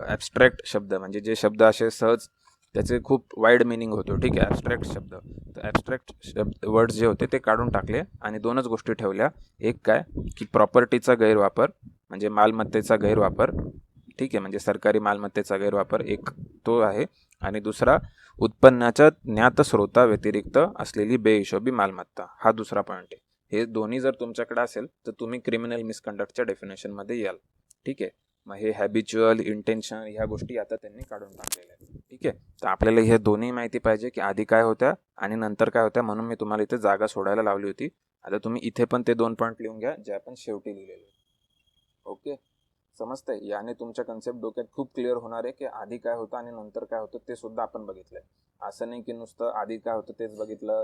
ॲब्स्ट्रॅक्ट शब्द, म्हणजे जे शब्द असे सहज त्याचे खूप वाईड मिनिंग होतो. ठीक आहे. ॲब्स्ट्रॅक्ट शब्द. तर ॲब्स्ट्रॅक्ट वर्ड्स जे होते ते काढून टाकले आणि 2च गोष्टी ठेवल्या. एक काय की प्रॉपर्टीचा गैरवापर म्हणजे मालमत्तेचा गैरवापर. ठीक आहे. म्हणजे सरकारी मालमत्तेचा गैरवापर एक तो आहे. आणि दुसरा उत्पन्नाच्या ज्ञात स्रोता व्यतिरिक्त असलेली बेहिशोबी मालमत्ता, हा दुसरा पॉईंट आहे. हे दोन्ही जर तुमच्याकडे असेल तर तुम्ही क्रिमिनल मिसकंडक्टच्या डेफिनेशनमध्ये याल. ठीक आहे. मग हे हॅबिच्युअल, इंटेन्शन, ह्या गोष्टी आता त्यांनी काढून टाकलेल्या आहेत. ठीक आहे. तर आपल्याला हे दोन्ही माहिती पाहिजे की आधी काय होत्या आणि नंतर काय होत्या, म्हणून मी तुम्हाला इथे जागा सोडायला लावली होती. आता तुम्ही इथे पण ते 2 पॉईंट लिहून घ्या जे आपण शेवटी लिहिलेले. ओके. समजतंय? याने तुमच्या कन्सेप्ट डोक्यात खूप क्लिअर होणार आहे की आधी काय होतं आणि नंतर काय होतं ते सुद्धा आपण बघितलंय. असं नाही की नुसतं आधी काय होतं तेच बघितलं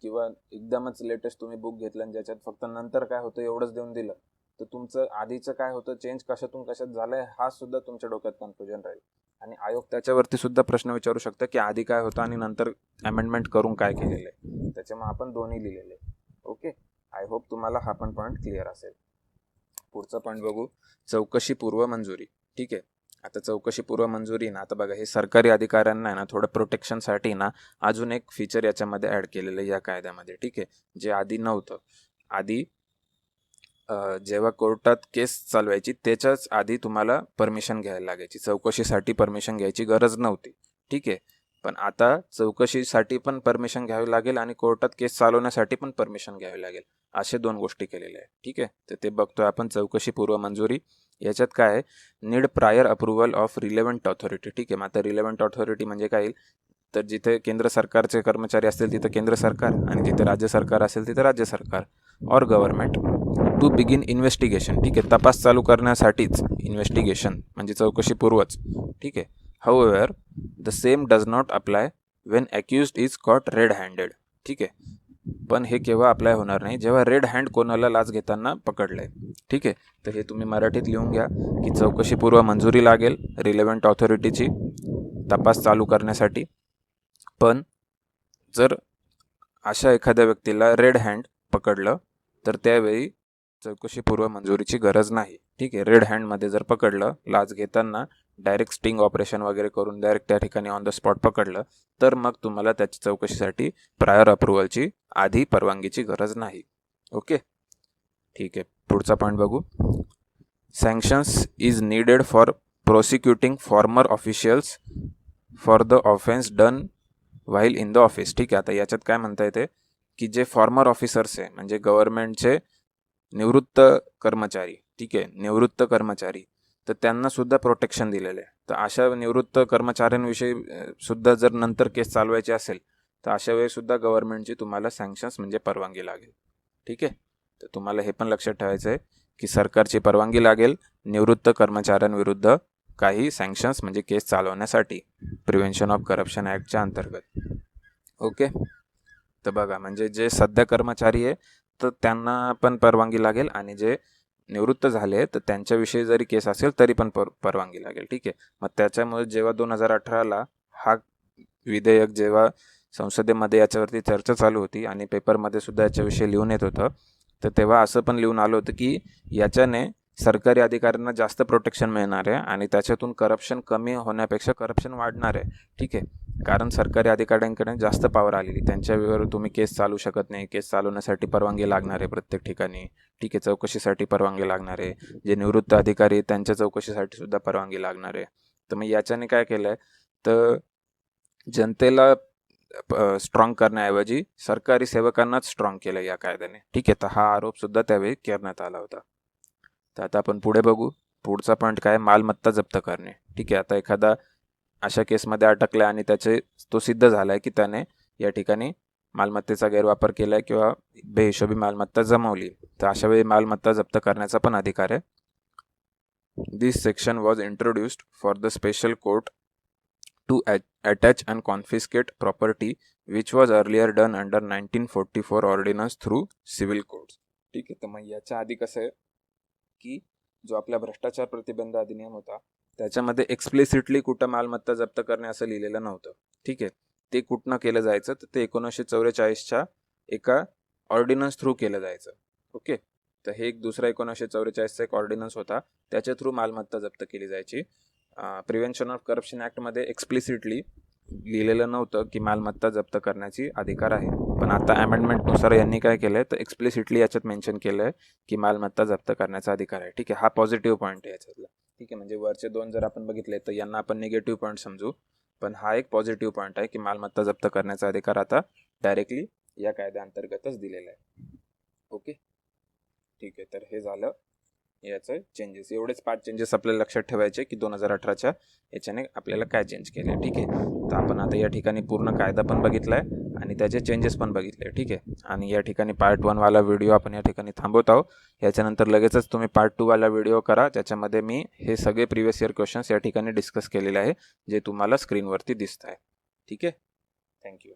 किंवा एकदमच लेटेस्ट तुम्ही बुक घेतलं आणि ज्याच्यात फक्त नंतर काय होतं एवढंच देऊन दिलं, तर तुमचं आधीचं काय होतं चेंज कशातून कशात झालंय हा सुद्धा तुमच्या डोक्यात कन्फ्युजन राहील. आणि आयोग त्याच्यावरती सुद्धा प्रश्न विचारू शकतं की आधी काय होतं आणि नंतर अमेंडमेंट करून काय केलेलं आहे. त्याच्यामुळे आपण दोन्ही लिहिलेले. ओके. आय होप तुम्हाला हा पण पॉईंट क्लिअर असेल. पुढचा पॉईंट बघू. चौकशी पूर्व मंजुरी. ठीक आहे. आता चौकशी पूर्व मंजुरी ना, आता बघा हे सरकारी अधिकाऱ्यांना आहे ना थोडं प्रोटेक्शनसाठी ना अजून एक फीचर याच्यामध्ये ॲड केलेलं आहे या कायद्यामध्ये. ठीक आहे. जे आधी नव्हतं. आधी जेव्हा कोर्टात केस चालवायची त्याच्याच आधी तुम्हाला परमिशन घ्यायला लागायची. चौकशीसाठी परमिशन घ्यायची गरज नव्हती. ठीक आहे. पण आता चौकशीसाठी पण परमिशन घ्यावी लागेल आणि कोर्टात केस चालवण्यासाठी पण परमिशन घ्यावी लागेल. असे 2 गोष्टी केलेल्या आहेत. ठीक आहे. तर ते बघतोय आपण. चौकशी पूर्व मंजुरी याच्यात काय आहे, need prior approval of relevant authority. ठीक आहे. मग आता रिलेव्हंट ऑथॉरिटी म्हणजे काय येईल, तर जिथे केंद्र सरकारचे कर्मचारी असतील तिथं केंद्र सरकार आणि जिथे राज्य सरकार असेल तिथं राज्य सरकार और गव्हर्नमेंट टू बिगिन इन्व्हेस्टिगेशन. ठीक आहे. तपास चालू करण्यासाठीच. इन्व्हेस्टिगेशन म्हणजे चौकशी पूर्वच. ठीक आहे. However the same does not apply when accused is caught red handed. ठीक आहे. पण हे केव्हा अप्लाय होणार नाही, जेव्हा रेड हँड कोणाला लाच घेताना पकडलंय. ठीक आहे. तर हे तुम्ही मराठीत लिहून घ्या की चौकशी पूर्व मंजुरी लागेल रिलेव्हंट ऑथॉरिटीची तपास चालू करण्यासाठी. पण जर अशा एखाद्या व्यक्तीला रेड हँड पकडलं तर त्यावेळी चौकशी पूर्व मंजुरीची गरज नाही. ठीक आहे. रेड हँडमध्ये जर पकडलं लाच घेताना, डायरेक्ट स्टिंग ऑपरेशन वगैरे करून डायरेक्ट त्या ठिकाणी ऑन द स्पॉट पकडलं, तर मग तुम्हाला त्याची चौकशीसाठी प्रायर अप्रुव्हलची आधी परवानगीची गरज नाही. ओके. ठीक आहे. पुढचा पॉईंट बघू. Sanctions is needed for prosecuting former officials for the offence done while in the office. ठीक आहे. आता याच्यात काय म्हणता येते की जे फॉर्मर ऑफिसर्स आहे म्हणजे गव्हर्नमेंटचे निवृत्त कर्मचारी. ठीक आहे. निवृत्त कर्मचारी, तर त्यांना सुद्धा प्रोटेक्शन दिलेलं आहे. तर अशा निवृत्त कर्मचाऱ्यांविषयी सुद्धा जर नंतर केस चालवायची असेल तर अशा वेळी सुद्धा गव्हर्नमेंटची तुम्हाला सँक्शन्स म्हणजे परवानगी लागेल. ठीक आहे. तर तुम्हाला हे पण लक्षात ठेवायचं आहे की सरकारची परवानगी लागेल निवृत्त कर्मचाऱ्यांविरुद्ध काही सँक्शन्स म्हणजे केस चालवण्यासाठी प्रिव्हेन्शन ऑफ करप्शन ॲक्टच्या अंतर्गत. ओके. तर बघा म्हणजे जे सध्या कर्मचारी आहे तर त्यांना पण परवानगी लागेल आणि जे निवृत्त झाले तर त्यांच्याविषयी जरी केस असेल तरी पण परवानगी लागेल. ठीक आहे. मग त्याच्यामुळे जेव्हा 2018ला हा विधेयक जेव्हा संसदेमध्ये याच्यावरती चर्चा चालू होती आणि पेपरमध्ये सुद्धा याच्याविषयी लिहून येत होतं. तर तेव्हा असं पण लिहून आलं होतं की याच्याने सरकारी अधिकाऱ्यांना जास्त प्रोटेक्शन मिळणार आहे आणि त्याच्यातून करप्शन कमी होण्यापेक्षा करप्शन वाढणार आहे. ठीक आहे, कारण सरकारी अधिकाऱ्यांकडे जास्त पॉवर आलेली, त्यांच्यावर तुम्ही केस चालू शकत नाही, केस चालवण्यासाठी परवानगी लागणार आहे प्रत्येक ठिकाणी. ठीक आहे, चौकशीसाठी परवानगी लागणार आहे, जे निवृत्त अधिकारी आहेत त्यांच्या चौकशीसाठी सुद्धा परवानगी लागणार आहे. तर मग याच्याने काय केलं आहे, तर जनतेला स्ट्रॉंग करण्याऐवजी सरकारी सेवकांनाच स्ट्रॉंग केलं या कायद्याने. ठीक आहे, तर हा आरोप सुद्धा त्यावेळी करण्यात आला होता. तर आता आपण पुढे बघू. पुढचा पॉईंट काय, मालमत्ता जप्त करणे. ठीक आहे, आता एखादा अशा केसमध्ये अटकला आणि तो सिद्ध झाला आहे की त्याने या ठिकाणी मालमत्तेचा गैरवापर केला आहे किंवा बेहिशोबी मालमत्ता जमवली, तर अशा वेळी मालमत्ता जप्त करण्याचा पण अधिकार आहे. This section was introduced for the special court to attach and confiscate property which was earlier done under 1944 ordinance through civil courts. ठीक आहे, तर मग याच्या आधी कसं आहे की जो आपला भ्रष्टाचार प्रतिबंध अधिनियम होता त्याच्यामध्ये एक्सप्लिसिटली कुठं मालमत्ता जप्त करणे असं लिहिलेलं नव्हतं. ठीक आहे, ते कुठनं केलं जायचं, तर ते 1944च्या एका ऑर्डिनन्स थ्रू केलं जायचं. ओके, तर हे एक दुसरा 1944चा एक ऑर्डिनन्स होता, त्याच्या थ्रू मालमत्ता जप्त केली जायची. प्रिव्हेन्शन ऑफ करप्शन ॲक्टमध्ये एक्सप्लिसिटली लिहिलेलं नव्हतं की मालमत्ता जप्त करण्याची अधिकार आहे, पण आता अमेंडमेंटनुसार यांनी काय केलं आहे, तर एक्सप्लिसिटली याच्यात मेन्शन केलं आहे की मालमत्ता जप्त करण्याचा अधिकार आहे. ठीक आहे, हा पॉझिटिव्ह पॉईंट आहे याच्यातला. ठीक आहे, म्हणजे वरचे दोन जर आपण बघितले तर यांना आपण निगेटिव्ह पॉईंट समजू, पण हा एक पॉझिटिव्ह पॉईंट आहे की मालमत्ता जप्त करण्याचा अधिकार आता डायरेक्टली या कायद्याअंतर्गतच दिलेला आहे. ओके, ठीक आहे, तर हे झालं याचं चेंजेस. एवढेच 5 चेंजेस आपल्याला लक्षात ठेवायचे की 2018च्या याच्याने आपल्याला काय चेंज केले. ठीक आहे, तर आपण आता या ठिकाणी पूर्ण कायदा पण बघितला आहे आणि त्याचे चेंजेस पण बघितले. ठीक आहे, आणि या ठिकाणी पार्ट 1 वाला व्हिडिओ आपण या ठिकाणी थांबवत आहोत. याच्यानंतर लगेचच तुम्ही पार्ट 2 वाला व्हिडिओ करा, ज्याच्यामध्ये मी हे सगळे प्रिव्हियस इयर क्वेश्चन्स या ठिकाणी डिस्कस केलेले आहे, जे तुम्हाला स्क्रीनवरती दिसत आहे. ठीक आहे, थँक्यू.